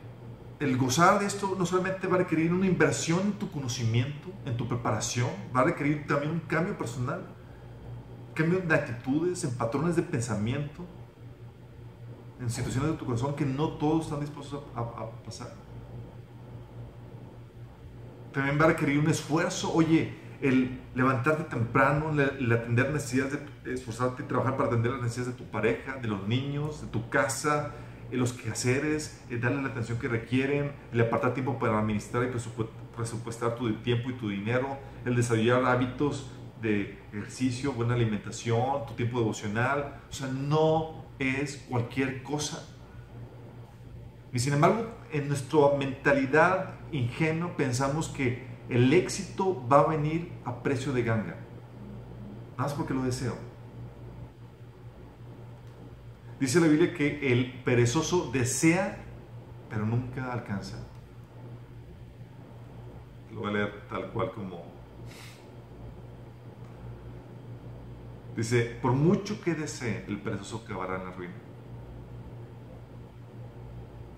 el gozar de esto no solamente va a requerir una inversión en tu conocimiento, en tu preparación, va a requerir también un cambio personal, cambio de actitudes, en patrones de pensamiento, en situaciones de tu corazón que no todos están dispuestos a pasar. También va a requerir un esfuerzo, el levantarte temprano, el atender necesidades, esforzarte y trabajar para atender las necesidades de tu pareja, de los niños, de tu casa, los quehaceres, darle la atención que requieren, el apartar tiempo para administrar y presupuestar tu tiempo y tu dinero, el desarrollar hábitos de ejercicio, buena alimentación, tu tiempo devocional. O sea, no es cualquier cosa. Y sin embargo, en nuestra mentalidad ingenua pensamos que el éxito va a venir a precio de ganga, nada más porque lo deseo. Dice la Biblia que el perezoso desea, pero nunca alcanza. Lo voy a leer tal cual como dice: por mucho que desee, el perezoso acabará en la ruina.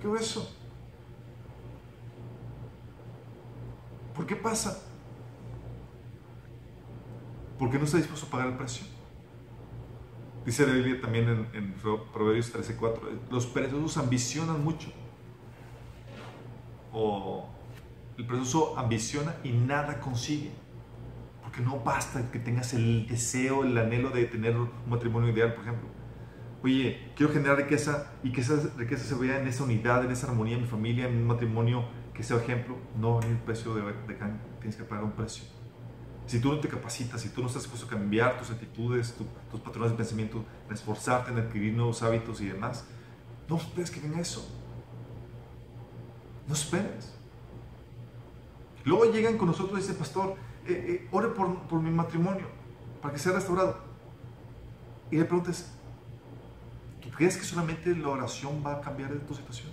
¿Qué es eso? ¿Por qué pasa? Porque no está dispuesto a pagar el precio. Dice la Biblia también en Proverbios 13:4, los perezosos ambicionan mucho. O el perezoso ambiciona y nada consigue. Porque no basta que tengas el deseo, el anhelo de tener un matrimonio ideal, por ejemplo. Oye, quiero generar riqueza y que esa riqueza se vea en esa unidad, en esa armonía, en mi familia, en un matrimonio que sea ejemplo. No en el precio de cambio, tienes que pagar un precio. Si tú no te capacitas, si tú no estás dispuesto a cambiar tus actitudes, tus patrones de pensamiento, en esforzarte en adquirir nuevos hábitos y demás, no esperes que venga eso. No esperes. Luego llegan con nosotros y dicen: pastor, ore por mi matrimonio para que sea restaurado. Y le preguntas: ¿tú crees que solamente la oración va a cambiar tu situación?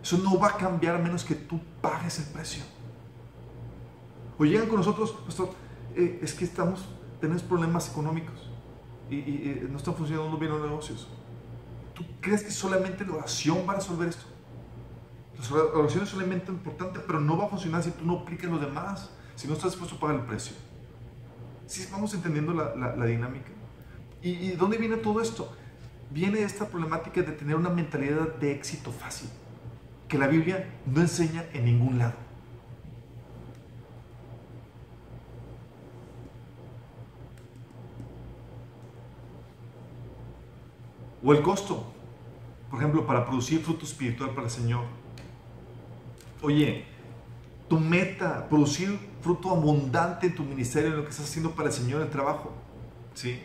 Eso no va a cambiar a menos que tú pagues el precio. O llegan con nosotros: pastor, es que tenemos problemas económicos y no están funcionando bien los negocios. ¿Tú crees que solamente la oración va a resolver esto? La oración es un elemento importante, pero no va a funcionar si tú no aplicas lo demás, si no estás dispuesto a pagar el precio. ¿Sí vamos entendiendo la dinámica? ¿Y dónde viene todo esto? Viene esta problemática de tener una mentalidad de éxito fácil, que la Biblia no enseña en ningún lado. O el costo, por ejemplo, para producir fruto espiritual para el Señor. Oye, tu meta, producir fruto abundante en tu ministerio, en lo que estás haciendo para el Señor, en el trabajo, ¿sí?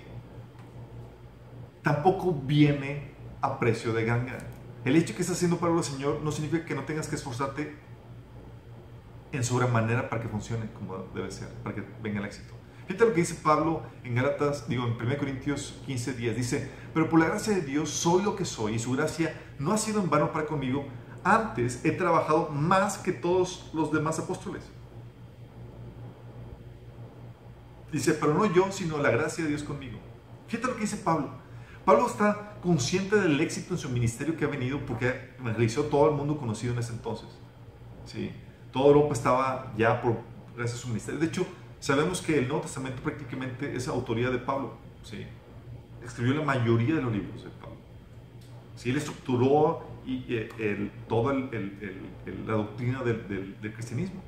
Tampoco viene a precio de ganga. El hecho que estás haciendo para el Señor no significa que no tengas que esforzarte en sobremanera para que funcione como debe ser, para que venga el éxito. Fíjate lo que dice Pablo en en 1 Corintios 15:10. Dice: pero por la gracia de Dios soy lo que soy, y su gracia no ha sido en vano para conmigo. Antes he trabajado más que todos los demás apóstoles. Dice: pero no yo, sino la gracia de Dios conmigo. Fíjate lo que dice Pablo. Pablo está consciente del éxito en su ministerio que ha venido porque realizó todo el mundo conocido en ese entonces. ¿Sí? Toda Europa estaba ya gracias a su ministerio. De hecho, sabemos que el Nuevo Testamento prácticamente es autoría de Pablo. ¿Sí? Escribió la mayoría de los libros de Pablo. ¿Sí? Él estructuró toda la doctrina del cristianismo.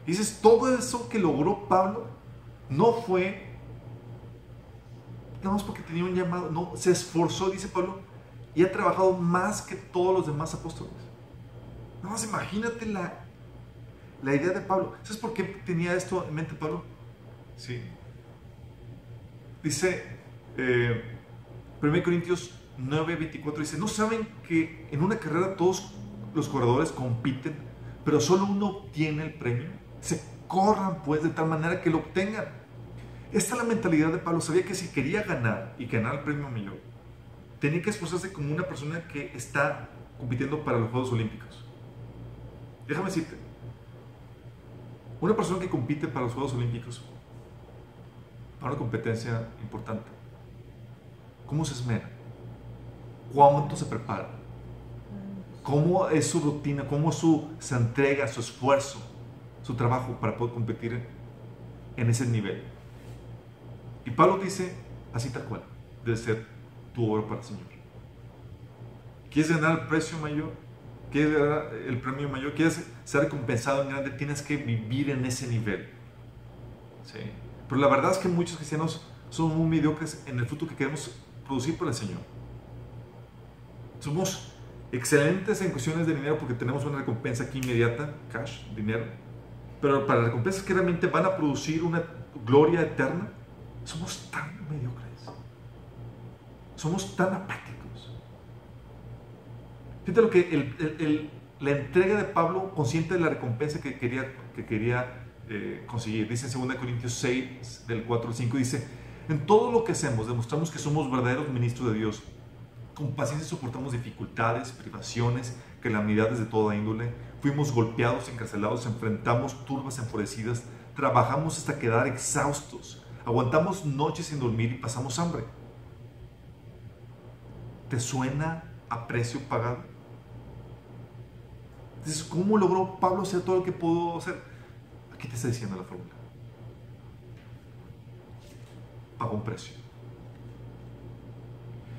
Y dices, todo eso que logró Pablo no fue nada más porque tenía un llamado. No, se esforzó, dice Pablo, y ha trabajado más que todos los demás apóstoles. Nada más imagínate la idea de Pablo. ¿Sabes por qué tenía esto en mente Pablo? Sí. Dice 1 Corintios 9:24, dice, ¿no saben que en una carrera todos los corredores compiten, pero solo uno obtiene el premio? Se corran pues de tal manera que lo obtengan. Esta es la mentalidad de Pablo. Sabía que si quería ganar y ganar el premio mayor, tenía que esforzarse como una persona que está compitiendo para los Juegos Olímpicos. Déjame decirte, una persona que compite para los Juegos Olímpicos, para una competencia importante, ¿cómo se esmera? ¿Cuánto se prepara? ¿Cómo es su rutina? ¿Cómo se entrega, su esfuerzo, su trabajo para poder competir en ese nivel? Y Pablo dice, así tal cual, debe ser tu obra para el Señor. ¿Quieres ganar el precio mayor? ¿Quieres ganar el premio mayor? ¿Quieres ser recompensado en grande? Tienes que vivir en ese nivel. ¿Sí? Pero la verdad es que muchos cristianos son muy mediocres en el fruto que queremos producir para el Señor. Somos excelentes en cuestiones de dinero porque tenemos una recompensa aquí inmediata, cash, dinero. Pero para recompensas que realmente van a producir una gloria eterna, somos tan mediocres. Somos tan apáticos. Fíjate lo que la entrega de Pablo consciente de la recompensa que quería conseguir. Dice en 2 Corintios 6, del 4 al 5, dice, en todo lo que hacemos demostramos que somos verdaderos ministros de Dios. Con paciencia soportamos dificultades, privaciones, calamidades de toda índole. Fuimos golpeados, encarcelados, enfrentamos turbas enfurecidas, trabajamos hasta quedar exhaustos, aguantamos noches sin dormir y pasamos hambre. ¿Te suena a precio pagado? Entonces, ¿cómo logró Pablo hacer todo lo que pudo hacer? Aquí te está diciendo la fórmula. Pagó un precio.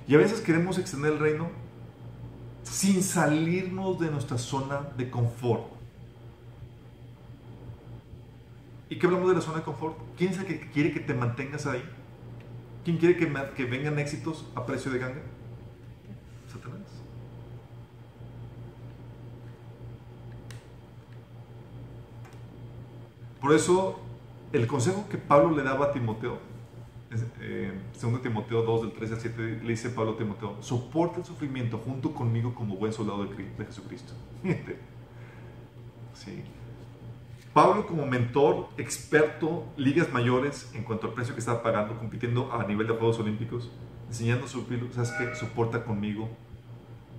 Y a veces queremos extender el reino sin salirnos de nuestra zona de confort. ¿Y qué hablamos de la zona de confort? ¿Quién es el que quiere que te mantengas ahí? ¿Quién quiere que vengan éxitos a precio de ganga? Satanás. Por eso, el consejo que Pablo le daba a Timoteo, 2 Timoteo 2, del 13 al 7, le dice Pablo a Timoteo, soporta el sufrimiento junto conmigo como buen soldado de Jesucristo. Fíjate. Sí. Pablo como mentor, experto, ligas mayores en cuanto al precio que estaba pagando, compitiendo a nivel de Juegos Olímpicos, enseñando a su pueblo, ¿sabes qué? Soporta conmigo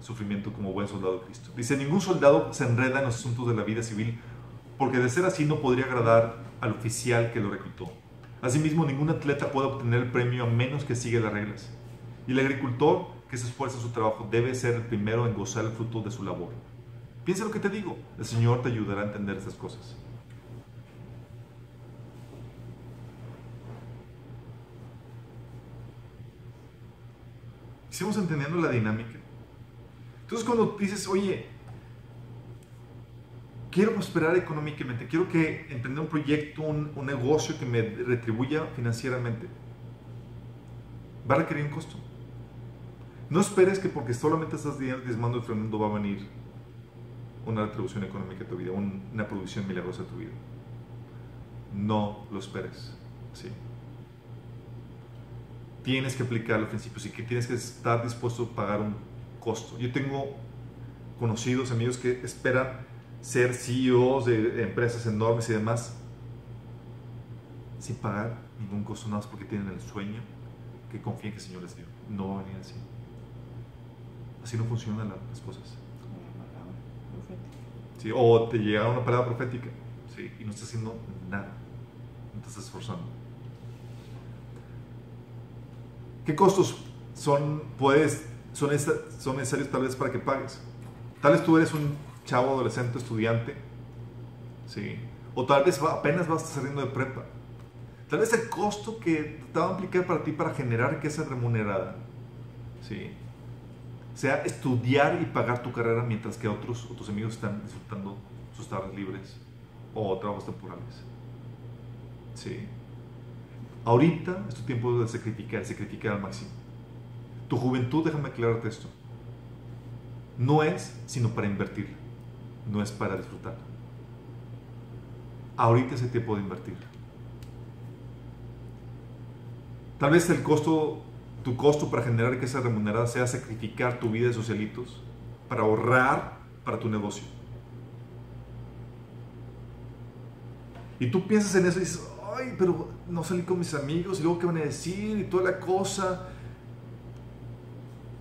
sufrimiento como buen soldado de Cristo. Dice, ningún soldado se enreda en los asuntos de la vida civil, porque de ser así no podría agradar al oficial que lo reclutó. Asimismo, ningún atleta puede obtener el premio a menos que siga las reglas. Y el agricultor que se esfuerza en su trabajo debe ser el primero en gozar el fruto de su labor. Piensa lo que te digo, el Señor te ayudará a entender estas cosas. ¿Estamos entendiendo la dinámica? Entonces cuando dices, oye, quiero prosperar económicamente, quiero emprender un proyecto, un negocio que me retribuya financieramente, va a requerir un costo. No esperes que porque solamente estás diezmando el ofrendando va a venir una retribución económica a tu vida, una producción milagrosa a tu vida. No lo esperes. ¿Sí? Tienes que aplicar los principios y que tienes que estar dispuesto a pagar un costo. Yo tengo conocidos, amigos que esperan ser CEOs de empresas enormes y demás sin pagar ningún costo, nada más porque tienen el sueño que confían que el Señor les dio. No va a venir así. Así no funcionan las cosas. ¿Sí? O te llega una palabra profética, ¿sí? Y no estás haciendo nada, no te estás esforzando. ¿Qué costos son necesarios tal vez para que pagues? Tal vez tú eres un chavo, adolescente, estudiante, ¿sí? O tal vez apenas vas saliendo de prepa. Tal vez el costo que te va a implicar para ti para generar riqueza remunerada, ¿sí?, sea estudiar y pagar tu carrera mientras que otros o tus amigos están disfrutando sus tardes libres o trabajos temporales. ¿Sí? Ahorita es tu tiempo de sacrificar al máximo. Tu juventud, déjame aclararte esto, no es sino para invertir, no es para disfrutar. Ahorita es el tiempo de invertir. Tal vez tu costo para generar riqueza remunerada sea sacrificar tu vida de socialitos para ahorrar para tu negocio. Y tú piensas en eso y dices, ay, pero no salí con mis amigos y luego qué van a decir y toda la cosa.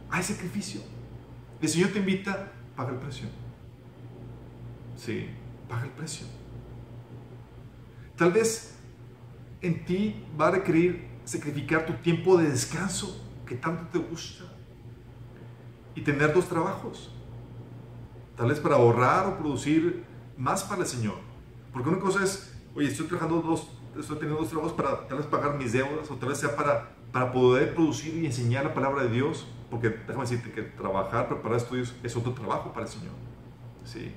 Hay sacrificio. El Señor te invita, paga el precio. Sí, paga el precio. Tal vez en ti va a requerir sacrificar tu tiempo de descanso que tanto te gusta y tener 2 trabajos. Tal vez para ahorrar o producir más para el Señor. Porque una cosa es, oye, estoy teniendo 2 trabajos para tal vez pagar mis deudas, o tal vez sea para poder producir y enseñar la palabra de Dios. Porque déjame decirte que trabajar, preparar estudios es otro trabajo para el Señor. ¿Sí?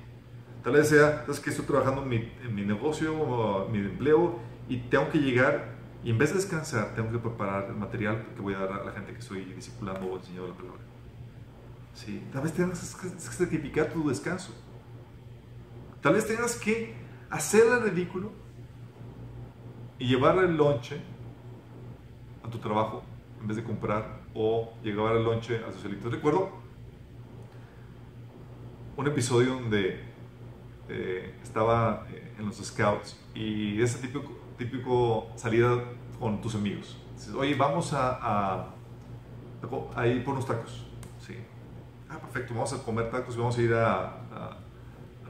Tal vez sea, ¿sabes que estoy trabajando en mi negocio o mi empleo y tengo que llegar y en vez de descansar, tengo que preparar el material que voy a dar a la gente que estoy discipulando o enseñando la palabra? ¿Sí? Tal vez tengas que sacrificar tu descanso. Tal vez tengas que hacer el ridículo y llevar el lonche a tu trabajo en vez de comprar, o llevar el lonche a socialitos. Recuerdo un episodio donde estaba en los scouts y ese típico salida con tus amigos. Dices, oye, vamos a ir por unos tacos. Sí. Perfecto, vamos a comer tacos y vamos a ir a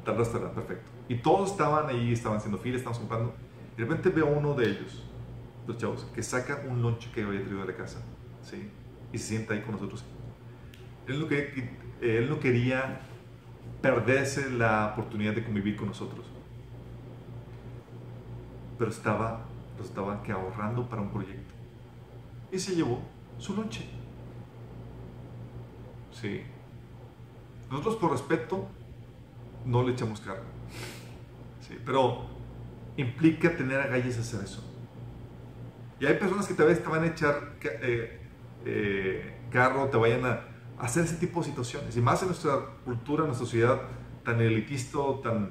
tal restaurante. Perfecto. Y todos estaban ahí, estaban haciendo fila, estaban comprando. Y de repente veo a uno de ellos, los chavos, que saca un lonche que había traído de la casa. ¿Sí? Y se sienta ahí con nosotros. Él no quería perderse la oportunidad de convivir con nosotros, pero estaba que ahorrando para un proyecto y se llevó su lonche. Sí. Nosotros por respeto no le echamos cargo, sí, pero implica tener agallas a hacer eso. Y hay personas que tal vez te van a echar carro, te vayan a hacer ese tipo de situaciones. Y más en nuestra cultura, en nuestra sociedad tan elitista, tan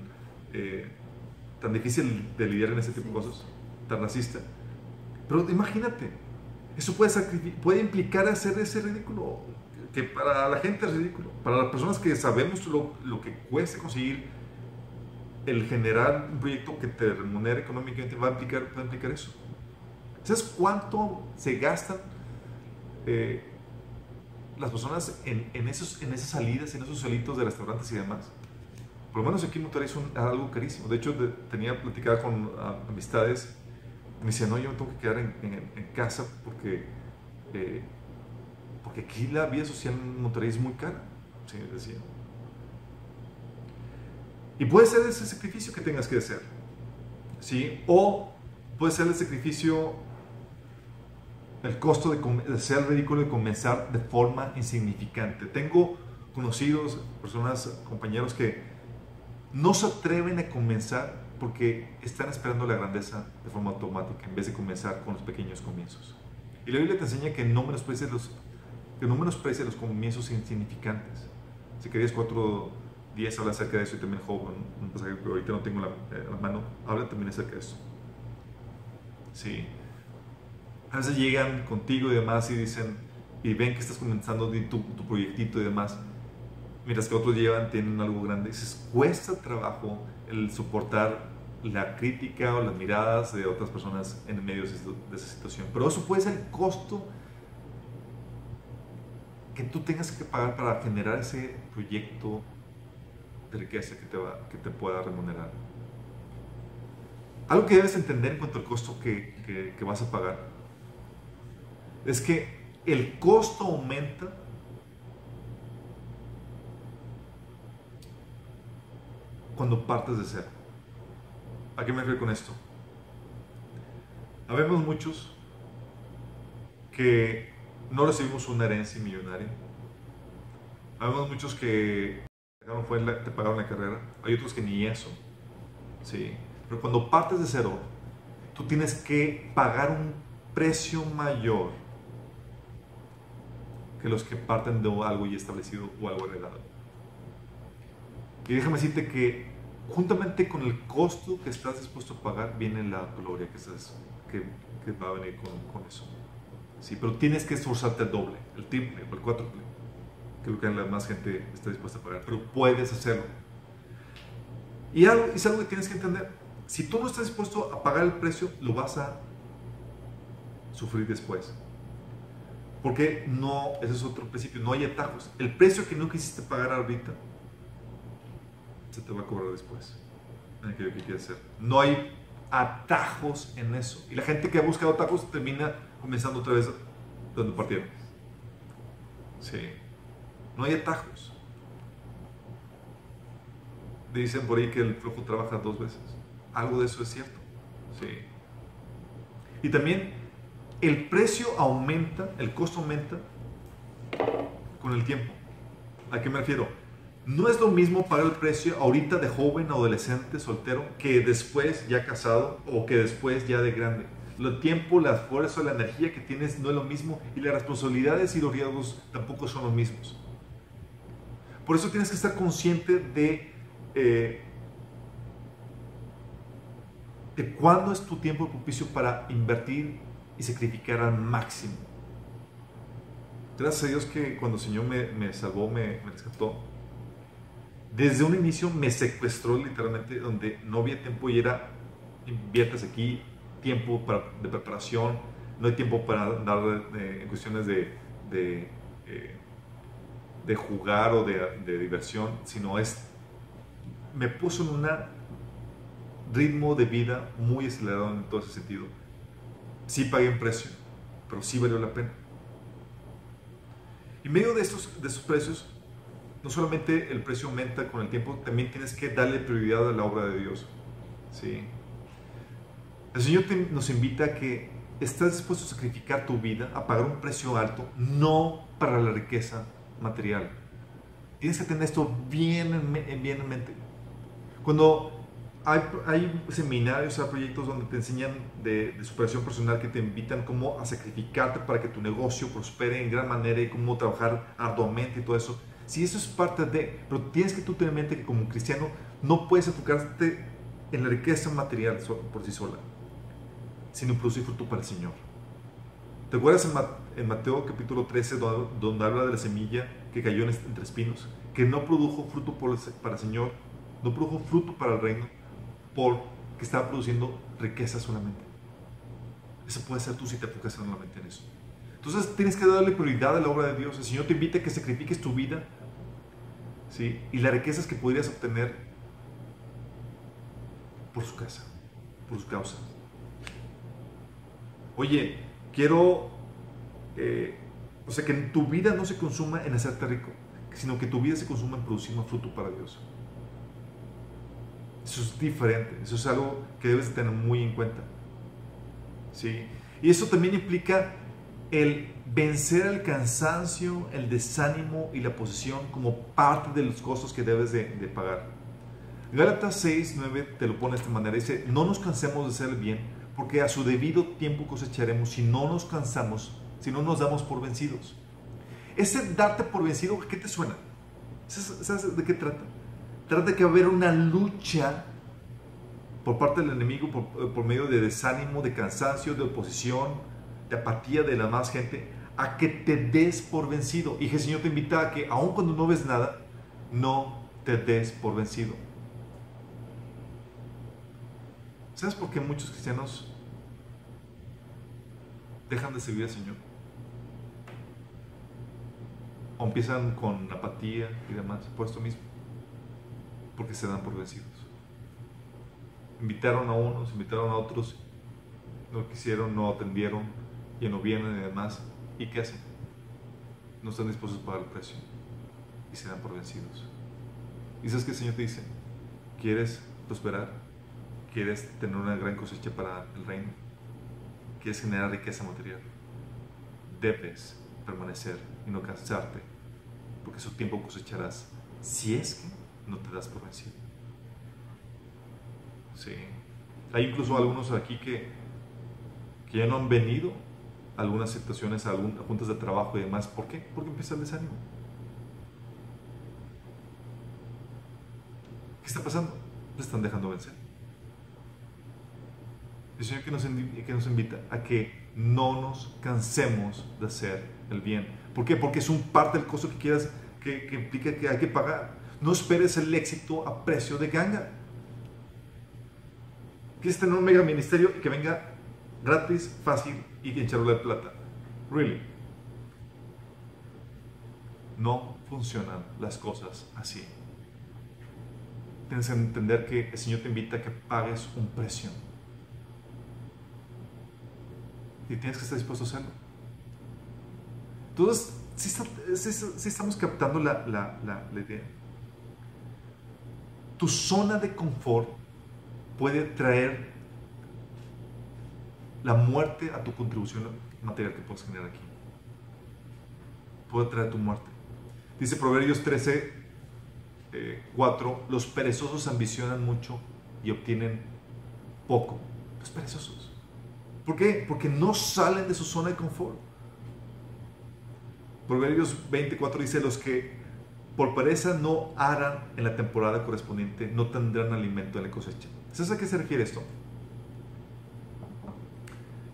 difícil de lidiar en ese tipo de cosas, tan racista. Pero imagínate, eso puede implicar hacer ese ridículo, que para la gente es ridículo. Para las personas que sabemos lo que cuesta conseguir el generar un proyecto que te remunere económicamente, va a implicar eso. ¿Sabes cuánto se gastan las personas en esas salidas, en esos salitos de restaurantes y demás? Por lo menos aquí en Monterrey es algo carísimo. De hecho, tenía platicada con amistades. Me decían, no, yo me tengo que quedar en casa porque aquí la vida social en Monterrey es muy cara. Sí, decía. Y puede ser ese sacrificio que tengas que hacer, ¿sí? O puede ser el sacrificio, el costo de hacer el ridículo, de comenzar de forma insignificante. Tengo conocidos, personas, compañeros que no se atreven a comenzar porque están esperando la grandeza de forma automática en vez de comenzar con los pequeños comienzos. Y la Biblia te enseña que no menosprecies los comienzos insignificantes. Zacarías 4:10 habla acerca de eso, y también Job, un pasaje que ahorita no tengo en la mano, habla también acerca de eso. Sí. A veces llegan contigo y demás y dicen, y ven que estás comenzando tu proyectito y demás, mientras que otros tienen algo grande. Dices, cuesta trabajo el soportar la crítica o las miradas de otras personas en medio de esa situación. Pero eso puede ser el costo que tú tengas que pagar para generar ese proyecto de riqueza que te pueda remunerar. Algo que debes entender en cuanto al costo que vas a pagar es que el costo aumenta cuando partes de cero. ¿A qué me refiero con esto? Habemos muchos que no recibimos una herencia millonaria. Habemos muchos que te pagaron la carrera. Hay otros que ni eso. ¿Sí? Pero cuando partes de cero, tú tienes que pagar un precio mayor que los que parten de algo ya establecido o algo heredado. Y déjame decirte que juntamente con el costo que estás dispuesto a pagar viene la gloria que va a venir con eso. Sí, pero tienes que esforzarte el doble, el triple o el cuádruple. Creo que la más gente está dispuesta a pagar, pero puedes hacerlo. Y es algo que tienes que entender. Si tú no estás dispuesto a pagar el precio, lo vas a sufrir después. Porque no, ese es otro principio, no hay atajos. El precio que no quisiste pagar ahorita, se te va a cobrar después, en aquello que quieres hacer. No hay atajos en eso. Y la gente que ha buscado atajos termina comenzando otra vez donde partieron. Sí. No hay atajos. Dicen por ahí que el flojo trabaja 2 veces. Algo de eso es cierto. Sí. Y también el precio aumenta, el costo aumenta con el tiempo. ¿A qué me refiero? No es lo mismo pagar el precio ahorita de joven, adolescente, soltero, que después ya casado o que después ya de grande. El tiempo, la fuerza, la energía que tienes no es lo mismo y las responsabilidades y los riesgos tampoco son los mismos. Por eso tienes que estar consciente de cuándo es tu tiempo propicio para invertir y sacrificar al máximo. Gracias a Dios que cuando el Señor me salvó, me rescató, desde un inicio me secuestró literalmente, donde no había tiempo y era, inviertes aquí, tiempo de preparación, no hay tiempo para andar en cuestiones de jugar o de diversión, sino me puso en un ritmo de vida muy acelerado en todo ese sentido. Sí pagué un precio, pero sí valió la pena. Y en medio de esos precios, no solamente el precio aumenta con el tiempo, también tienes que darle prioridad a la obra de Dios. ¿Sí? El Señor nos invita a que estás dispuesto a sacrificar tu vida, a pagar un precio alto, no para la riqueza material. Tienes que tener esto bien en mente. Cuando hay seminarios, hay proyectos donde te enseñan de superación personal, que te invitan cómo a sacrificarte para que tu negocio prospere en gran manera y cómo trabajar arduamente y todo eso. Si eso es parte pero tienes que tú tener en mente que como cristiano no puedes enfocarte en la riqueza material por sí sola, sino producir fruto para el Señor. ¿Te acuerdas en Mateo capítulo 13 donde habla de la semilla que cayó entre espinos, que no produjo fruto para el Señor, no produjo fruto para el reino, porque estaba produciendo riqueza solamente? Eso puede ser tú si te enfocas solamente en eso. Entonces tienes que darle prioridad a la obra de Dios. El Señor te invita a que sacrifiques tu vida, ¿sí? Y las riquezas que podrías obtener por su casa, por sus causas. Oye, quiero que en tu vida no se consuma en hacerte rico, sino que tu vida se consuma en producir más fruto para Dios. Eso es diferente, eso es algo que debes de tener muy en cuenta. ¿Sí? Y eso también implica el vencer el cansancio, el desánimo y la posesión como parte de los costos que debes de pagar. Gálatas 6, 9 te lo pone de esta manera, dice: no nos cansemos de hacer el bien, porque a su debido tiempo cosecharemos si no nos cansamos, si no nos damos por vencidos. Ese darte por vencido, ¿a qué te suena? ¿Sabes de qué trata? Trata de que va a haber una lucha por parte del enemigo por medio de desánimo, de cansancio, de oposición, de apatía de la más gente, a que te des por vencido. Y el Señor te invita a que, aun cuando no ves nada, no te des por vencido. ¿Sabes por qué muchos cristianos dejan de servir al Señor? O empiezan con apatía y demás, por esto mismo. Porque se dan por vencidos. Invitaron a unos, invitaron a otros, no quisieron, no atendieron, ya no vienen y demás. ¿Y qué hacen? No están dispuestos a pagar el precio y se dan por vencidos. ¿Y sabes qué el Señor te dice? ¿Quieres prosperar? ¿Quieres tener una gran cosecha para el reino? ¿Quieres generar riqueza material? Debes permanecer y no cansarte, porque su tiempo cosecharás si es que no te das por vencido. Sí. Hay incluso algunos aquí que ya no han venido algunas situaciones, algunas juntas de trabajo y demás. ¿Por qué? Porque empieza el desánimo. ¿Qué está pasando? Se están dejando vencer. El Señor que nos invita a que no nos cansemos de hacer el bien. ¿Por qué? Porque es un parte del costo que quieras, que implica que hay que pagar. No esperes el éxito a precio de ganga. Quieres tener un mega ministerio y que venga gratis, fácil y en charola de plata. Really. No funcionan las cosas así. Tienes que entender que el Señor te invita a que pagues un precio. Y tienes que estar dispuesto a hacerlo. Entonces, sí estamos captando la idea. Tu zona de confort puede traer la muerte a tu contribución material que puedes generar aquí. Puede traer tu muerte. Dice Proverbios 13, 4, los perezosos ambicionan mucho y obtienen poco. Los perezosos. ¿Por qué? Porque no salen de su zona de confort. Proverbios 24 dice, los que por pereza no aran en la temporada correspondiente no tendrán alimento en la cosecha. ¿Sabes a qué se refiere esto?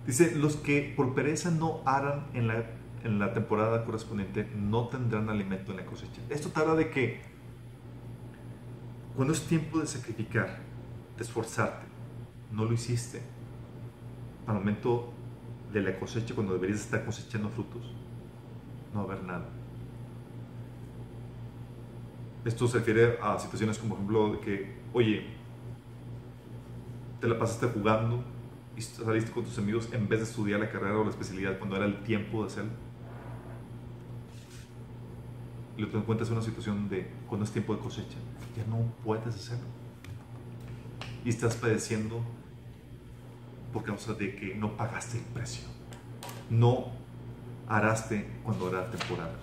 Dice, los que por pereza no aran en la temporada correspondiente no tendrán alimento en la cosecha. Esto te habla de que cuando es tiempo de sacrificar, de esforzarte, no lo hiciste. Al momento de la cosecha, cuando deberías estar cosechando frutos, no va a haber nada. Esto se refiere a situaciones como, por ejemplo, de que, oye, te la pasaste jugando y saliste con tus amigos en vez de estudiar la carrera o la especialidad cuando era el tiempo de hacerlo. Y lo que te encuentras en una situación de cuando es tiempo de cosecha, ya no puedes hacerlo. Y estás padeciendo por causa de que no pagaste el precio. No araste cuando era temporada.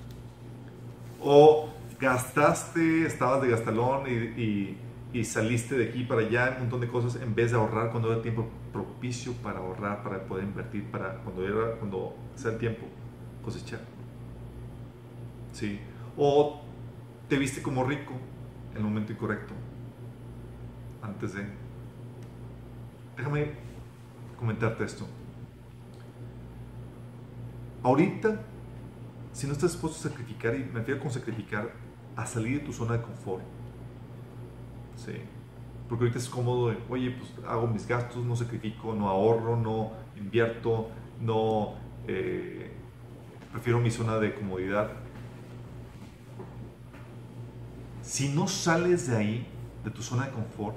O gastaste, estabas de gastalón y saliste de aquí para allá, un montón de cosas, en vez de ahorrar cuando era tiempo propicio para ahorrar, para poder invertir, para cuando sea el tiempo, cosechar. ¿Sí? O te viste como rico en el momento incorrecto, antes de... Déjame comentarte esto. Ahorita, si no estás dispuesto a sacrificar, y me refiero con sacrificar, a salir de tu zona de confort, ¿sí? Porque ahorita es cómodo de, oye, pues hago mis gastos, no sacrifico, no ahorro, no invierto, no prefiero mi zona de comodidad. Si no sales de ahí, de tu zona de confort,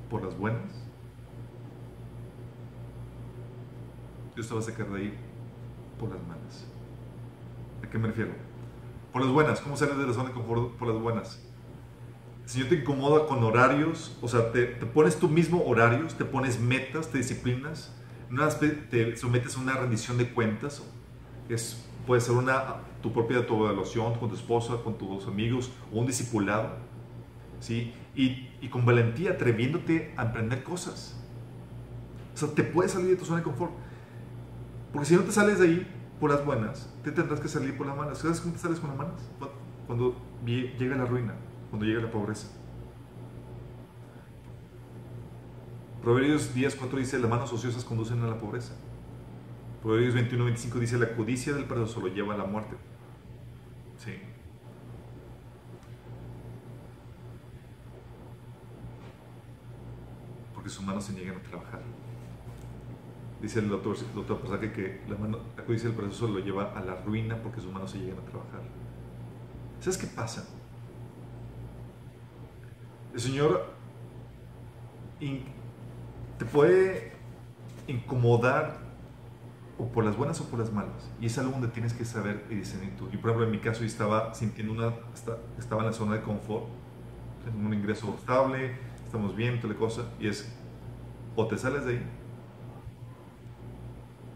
por las buenas, Dios te va a sacar de ahí por las malas. ¿A qué me refiero? Por las buenas. ¿Cómo sales de la zona de confort por las buenas? El Señor te incomoda con horarios, o sea, te pones tú mismo horarios, te pones metas, te disciplinas, te sometes a una rendición de cuentas, puede ser tu propia autoevaluación con tu esposa, con tus amigos, o un discipulado, ¿sí? Y con valentía, atreviéndote a emprender cosas. O sea, te puedes salir de tu zona de confort. Porque si no te sales de ahí por las buenas, te tendrás que salir por las malas. ¿Sabes cómo te sales con las malas? Cuando llega la ruina, cuando llega la pobreza. Proverbios 10:4 dice, las manos ociosas conducen a la pobreza. Proverbios 21:25 dice, la codicia del perezoso lo lleva a la muerte. Sí. Porque sus manos se niegan a trabajar. Dice el otro pasaje que la codicia del perezoso lo lleva a la ruina porque sus manos se llegan a trabajar. ¿Sabes qué pasa? El Señor te puede incomodar o por las buenas o por las malas, y es algo donde tienes que saber y discernir tú. Y por ejemplo, en mi caso, yo estaba sintiendo estaba en la zona de confort, en un ingreso estable, estamos bien, toda la cosa, y es o te sales de ahí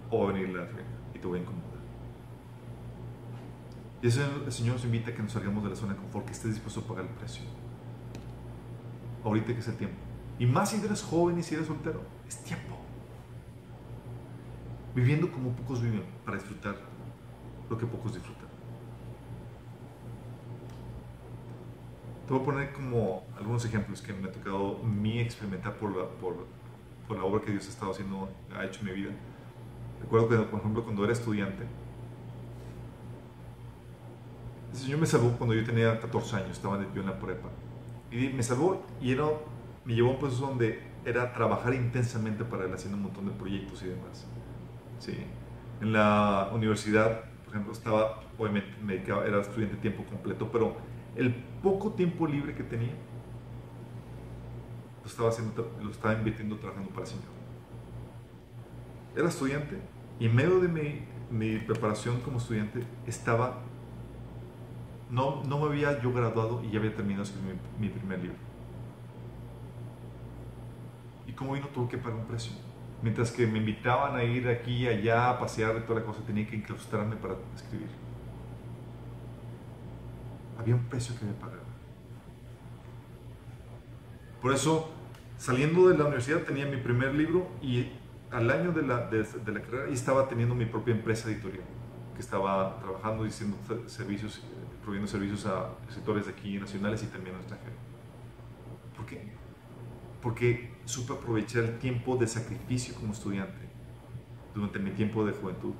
o va a venir la ruina y te voy a incomodar. Y eso el Señor nos invita a que nos salgamos de la zona de confort, que estés dispuesto a pagar el precio. Ahorita que es el tiempo. Y más si eres joven y si eres soltero, es tiempo. viviendo como pocos viven para disfrutar lo que pocos disfrutan. Te voy a poner como algunos ejemplos que me ha tocado a mí experimentar por la obra que Dios ha hecho en mi vida. Recuerdo que, por ejemplo, cuando era estudiante, el Señor me salvó cuando yo tenía 14 años, estaba yo en la prepa. Y me salvó y me llevó a un proceso donde era trabajar intensamente para Él, haciendo un montón de proyectos y demás. ¿Sí? En la universidad, por ejemplo, obviamente era estudiante de tiempo completo, pero el poco tiempo libre que tenía lo estaba invirtiendo trabajando para el Señor. Era estudiante y en medio de mi preparación como estudiante no me había yo graduado y ya había terminado de escribir mi primer libro. Y como vino, tuve que pagar un precio. Mientras que me invitaban a ir aquí y allá, a pasear y toda la cosa, tenía que enclaustrarme para escribir. Había un precio que me pagar. Por eso, saliendo de la universidad, tenía mi primer libro y al año de la carrera ya estaba teniendo mi propia empresa editorial, que estaba trabajando y haciendo servicios, proveyendo servicios a escritores de aquí nacionales y también extranjeros. ¿Por qué? Porque supe aprovechar el tiempo de sacrificio como estudiante durante mi tiempo de juventud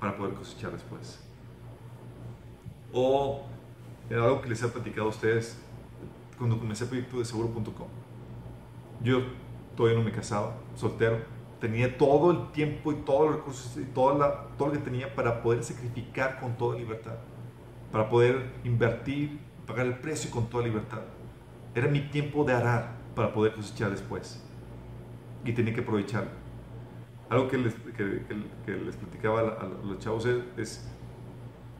para poder cosechar después. O algo que les he platicado a ustedes cuando comencé el proyecto de seguro.com. Yo todavía no me casaba, soltero, tenía todo el tiempo y todos los recursos y todo lo que tenía para poder sacrificar con toda libertad, para poder invertir, pagar el precio con toda libertad. Era mi tiempo de arar para poder cosechar después y tenía que aprovecharlo. Algo que les platicaba a los chavos es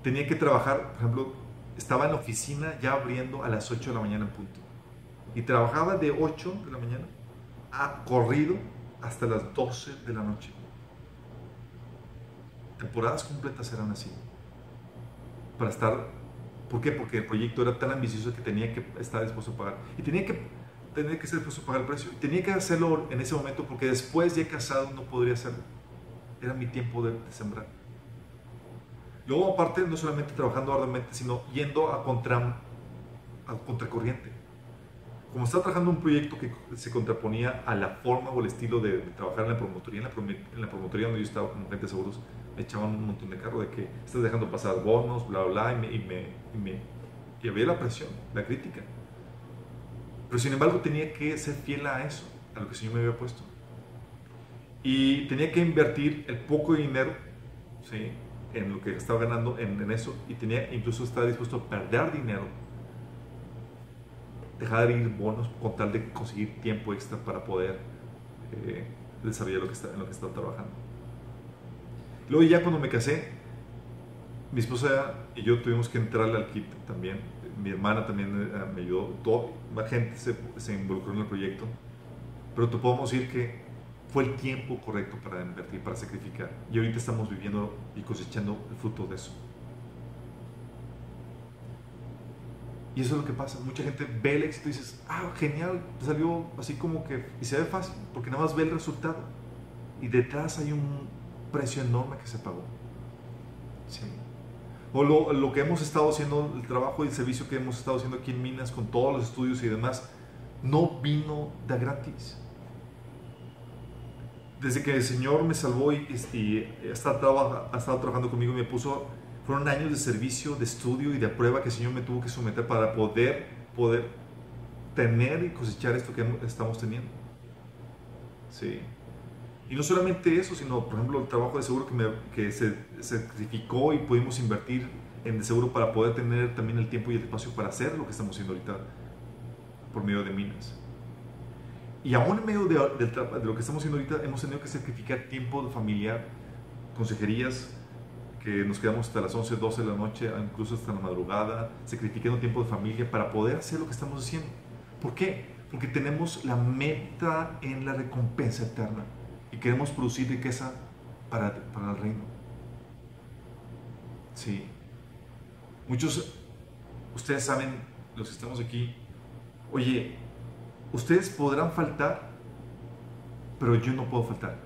tenía que trabajar, por ejemplo, estaba en la oficina ya abriendo a las 8 de la mañana en punto y trabajaba de 8 de la mañana a corrido hasta las 12 de la noche. Temporadas completas eran así para estar. ¿Por qué? Porque el proyecto era tan ambicioso que tenía que estar dispuesto a pagar y tenía que estar dispuesto a pagar el precio. Tenía que hacerlo en ese momento porque después, ya casado, no podría hacerlo. Era mi tiempo de sembrar. Luego, aparte, no solamente trabajando arduamente, sino yendo a contracorriente. Como estaba trabajando un proyecto que se contraponía a la forma o el estilo de trabajar en la promotoría, en la promotoría donde yo estaba como agente de seguros, me echaban un montón de carro de que estás dejando pasar bonos, bla, bla, y había la presión, la crítica. Pero sin embargo tenía que ser fiel a eso, a lo que el Señor me había puesto. Y tenía que invertir el poco dinero, ¿sí?, en lo que estaba ganando en eso, y tenía incluso estar dispuesto a perder dinero, dejar de ir bonos con tal de conseguir tiempo extra para poder desarrollar en lo que estaba trabajando. Luego ya cuando me casé, mi esposa y yo tuvimos que entrarle al kit también. Mi hermana también me ayudó. Toda la gente se involucró en el proyecto. Pero te podemos decir que fue el tiempo correcto para invertir, para sacrificar. Y ahorita estamos viviendo y cosechando el fruto de eso. Y eso es lo que pasa. Mucha gente ve el éxito y dices, ah, genial, salió así como que, y se ve fácil, porque nada más ve el resultado. Y detrás hay un precio enorme que se pagó. Sí. O lo que hemos estado haciendo, el trabajo y el servicio que hemos estado haciendo aquí en Minas con todos los estudios y demás, no vino de gratis. Desde que el Señor me salvó y ha estado trabajando conmigo y me puso, fueron años de servicio, de estudio y de prueba que el Señor me tuvo que someter para poder tener y cosechar esto que estamos teniendo. Sí. Y no solamente eso, sino, por ejemplo, el trabajo de seguro que se sacrificó y pudimos invertir en el seguro para poder tener también el tiempo y el espacio para hacer lo que estamos haciendo ahorita por medio de Minas. Y aún en medio de lo que estamos haciendo ahorita, hemos tenido que sacrificar tiempo familiar, consejerías, que nos quedamos hasta las 11, 12 de la noche, incluso hasta la madrugada, sacrificando tiempo de familia para poder hacer lo que estamos haciendo. ¿Por qué? Porque tenemos la meta en la recompensa eterna y queremos producir riqueza para el reino. Sí. Muchos, ustedes saben, los que estamos aquí, oye, ustedes podrán faltar, pero yo no puedo faltar.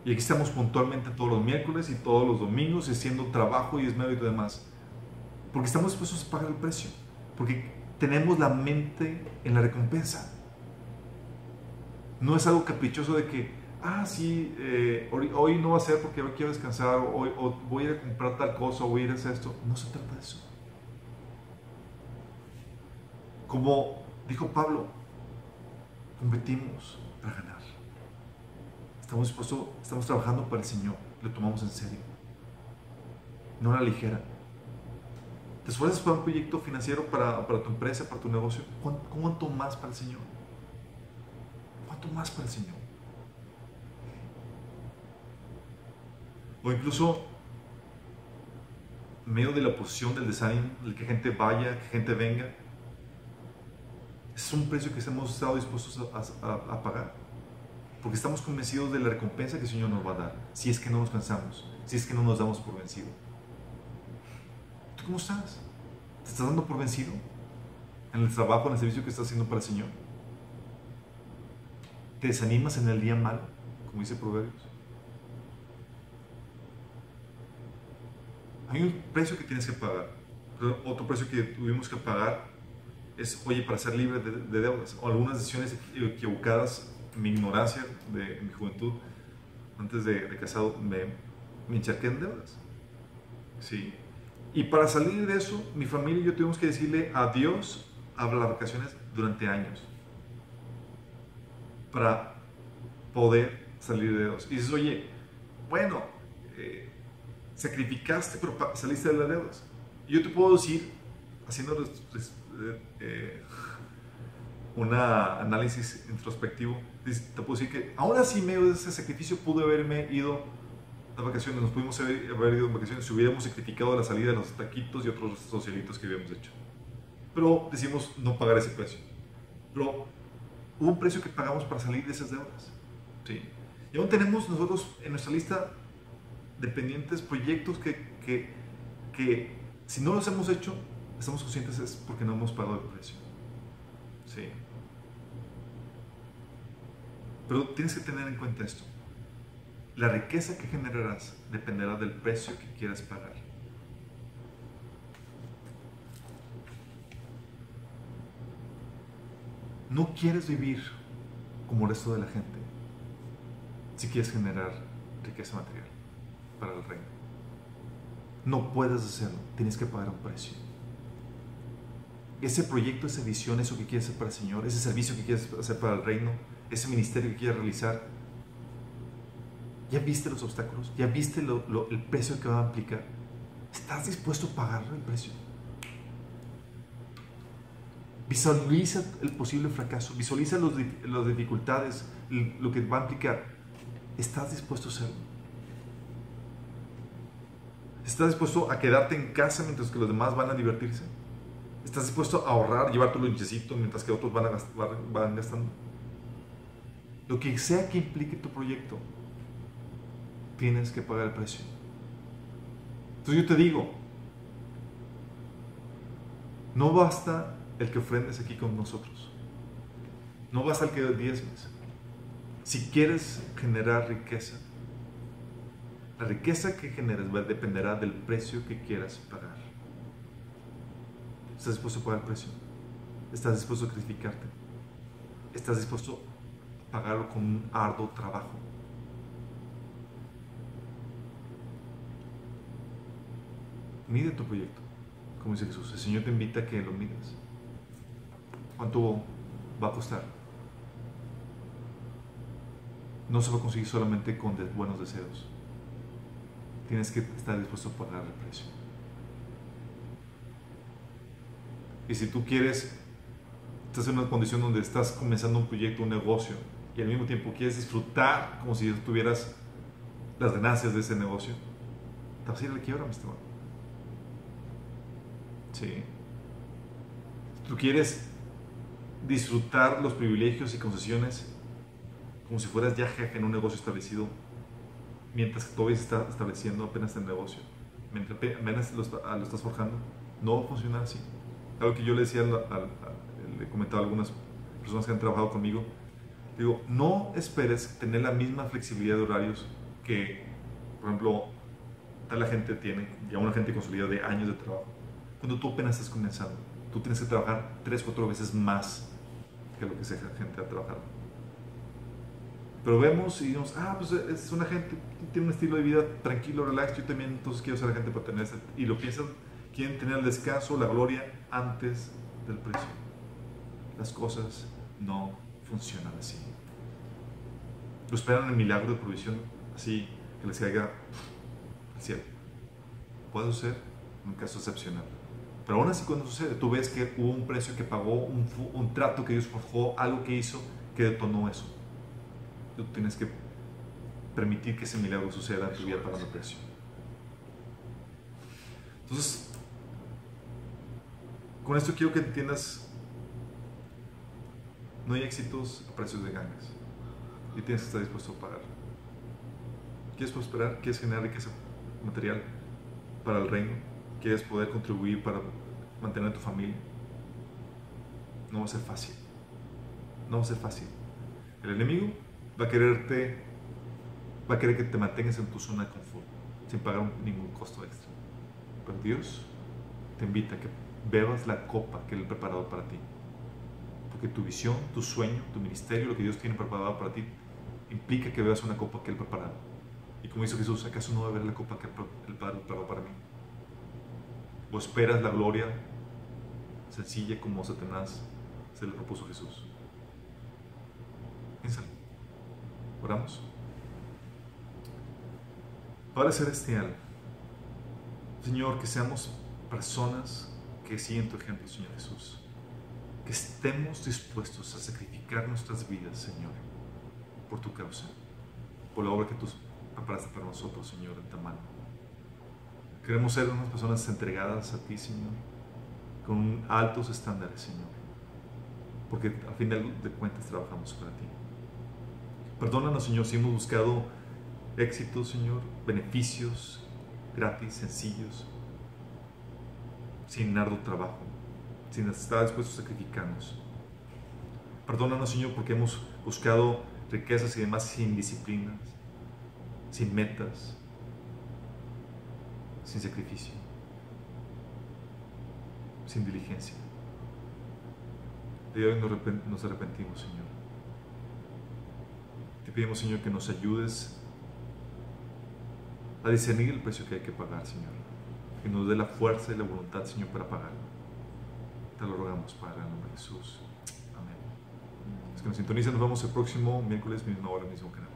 Y aquí estamos puntualmente todos los miércoles y todos los domingos, haciendo trabajo y esmero y lo demás. Porque estamos dispuestos a pagar el precio. Porque tenemos la mente en la recompensa. No es algo caprichoso de que, sí, hoy no va a ser porque hoy quiero descansar, o voy a ir a comprar tal cosa, o voy a ir a hacer esto. No se trata de eso. Como dijo Pablo, competimos para ganar. Estamos trabajando para el Señor, lo tomamos en serio, no a la ligera. ¿Te esfuerzas para un proyecto financiero para tu empresa, para tu negocio? ¿Cuánto más para el Señor? ¿Cuánto más para el Señor? O incluso, en medio de la oposición, del desánimo, del que gente vaya, que gente venga, es un precio que hemos estado dispuestos a pagar. Porque estamos convencidos de la recompensa que el Señor nos va a dar, si es que no nos cansamos, si es que no nos damos por vencido. ¿Tú cómo estás? ¿Te estás dando por vencido en el trabajo, en el servicio que estás haciendo para el Señor? ¿Te desanimas en el día malo, como dice Proverbios? Hay un precio que tienes que pagar. Otro precio que tuvimos que pagar es, para ser libre de deudas, o algunas decisiones equivocadas. Mi ignorancia de mi juventud, antes de casado, me encharqué en deudas. Sí. Y para salir de eso, mi familia y yo tuvimos que decirle adiós a las vacaciones durante años para poder salir de deudas. Y dices, oye, bueno, sacrificaste, pero saliste de las deudas. Y yo te puedo decir, haciendo un análisis introspectivo, te puedo decir que aún así, en medio de ese sacrificio, pude haberme ido de vacaciones, nos pudimos haber ido de vacaciones si hubiéramos sacrificado la salida de los taquitos y otros socialitos que habíamos hecho. Pero decidimos no pagar ese precio. Pero hubo un precio que pagamos para salir de esas deudas. ¿Sí? Y aún tenemos nosotros en nuestra lista de pendientes proyectos que si no los hemos hecho, estamos conscientes es porque no hemos pagado el precio. Sí. Pero tienes que tener en cuenta esto. La riqueza que generarás dependerá del precio que quieras pagar. No quieres vivir como el resto de la gente si quieres generar riqueza material para el reino. No puedes hacerlo, tienes que pagar un precio. Ese proyecto, esa visión, eso que quieres hacer para el Señor, ese servicio que quieres hacer para el reino, ese ministerio que quieres realizar, ¿ya viste los obstáculos? ¿Ya viste el precio que va a implicar? ¿Estás dispuesto a pagar el precio? Visualiza el posible fracaso, visualiza las dificultades, lo que va a implicar. ¿Estás dispuesto a hacerlo? ¿Estás dispuesto a quedarte en casa mientras que los demás van a divertirse? ¿Estás dispuesto a ahorrar, llevar tu lonchecito mientras que otros van gastando? Lo que sea que implique tu proyecto, tienes que pagar el precio. Entonces yo te digo, no basta el que ofrendes aquí con nosotros. No basta el que diezmes. Si quieres generar riqueza, la riqueza que generes dependerá del precio que quieras pagar. ¿Estás dispuesto a pagar el precio? ¿Estás dispuesto a sacrificarte? ¿Estás dispuesto a pagarlo con un arduo trabajo? Mide tu proyecto, como dice Jesús. El Señor te invita a que lo mides. ¿Cuánto va a costar? No se va a conseguir solamente con buenos deseos. Tienes que estar dispuesto a pagar el precio. Y si tú estás en una condición donde estás comenzando un proyecto, un negocio, y al mismo tiempo quieres disfrutar como si tuvieras las ganancias de ese negocio, te vas a ir a la quiebra, mi estimado. Sí. Tú quieres disfrutar los privilegios y concesiones como si fueras ya jefe en un negocio establecido, mientras que todavía se está estableciendo apenas el negocio, mientras apenas lo estás forjando. No va a funcionar así. Algo que yo le decía, le comentaba a algunas personas que han trabajado conmigo, digo, no esperes tener la misma flexibilidad de horarios que, por ejemplo, tal la gente tiene, ya una gente consolidada de años de trabajo. Cuando tú apenas estás comenzando, tú tienes que trabajar 3 o 4 veces más que lo que esa gente ha trabajado. Pero vemos y digamos, pues es una gente que tiene un estilo de vida tranquilo, relax, yo también entonces quiero ser gente para tener ese, y lo piensan, quieren tener el descanso, la gloria antes del precio. Las cosas no funcionan así. Lo esperan el milagro de provisión, así que les caiga al cielo. Puede suceder en un caso excepcional. Pero aún así, cuando sucede, tú ves que hubo un precio que pagó, un trato que Dios forjó, algo que hizo que detonó eso. Tú tienes que permitir que ese milagro suceda en tu vida pagando el precio. Entonces, con esto quiero que entiendas, no hay éxitos a precios de gangas. Y tienes que estar dispuesto a pagar. ¿Quieres prosperar? ¿Quieres generar riqueza material para el reino? ¿Quieres poder contribuir para mantener a tu familia? No va a ser fácil. No va a ser fácil. El enemigo va a querer que te mantengas en tu zona de confort, sin pagar ningún costo extra. Pero Dios te invita a que bebas la copa que Él ha preparado para ti. Porque tu visión, tu sueño, tu ministerio, lo que Dios tiene preparado para ti, implica que bebas una copa que Él ha preparado. Y como hizo Jesús, ¿acaso no va a beber la copa que el Padre preparó para mí? ¿O esperas la gloria sencilla como Satanás se le propuso a Jesús? Piénsalo. Oramos. Padre Celestial, Señor, que seamos personas que siguen tu ejemplo, Señor Jesús. Que estemos dispuestos a sacrificar nuestras vidas, Señor, por tu causa, por la obra que tú preparaste para nosotros, Señor, de antemano. Queremos ser unas personas entregadas a ti, Señor, con altos estándares, Señor, porque al final de cuentas trabajamos para ti. Perdónanos, Señor, si hemos buscado éxitos, Señor, beneficios gratis, sencillos, sin arduo trabajo, sin estar dispuestos a sacrificarnos. Perdónanos, Señor, porque hemos buscado riquezas y demás sin disciplinas, sin metas, sin sacrificio, sin diligencia. De hoy nos arrepentimos, Señor. Te pedimos, Señor, que nos ayudes a discernir el precio que hay que pagar, Señor. Que nos dé la fuerza y la voluntad, Señor, para pagarlo. Te lo rogamos, Padre, en el nombre de Jesús. Amén. Los que nos sintonizan, nos vemos el próximo miércoles, misma hora, mismo canal.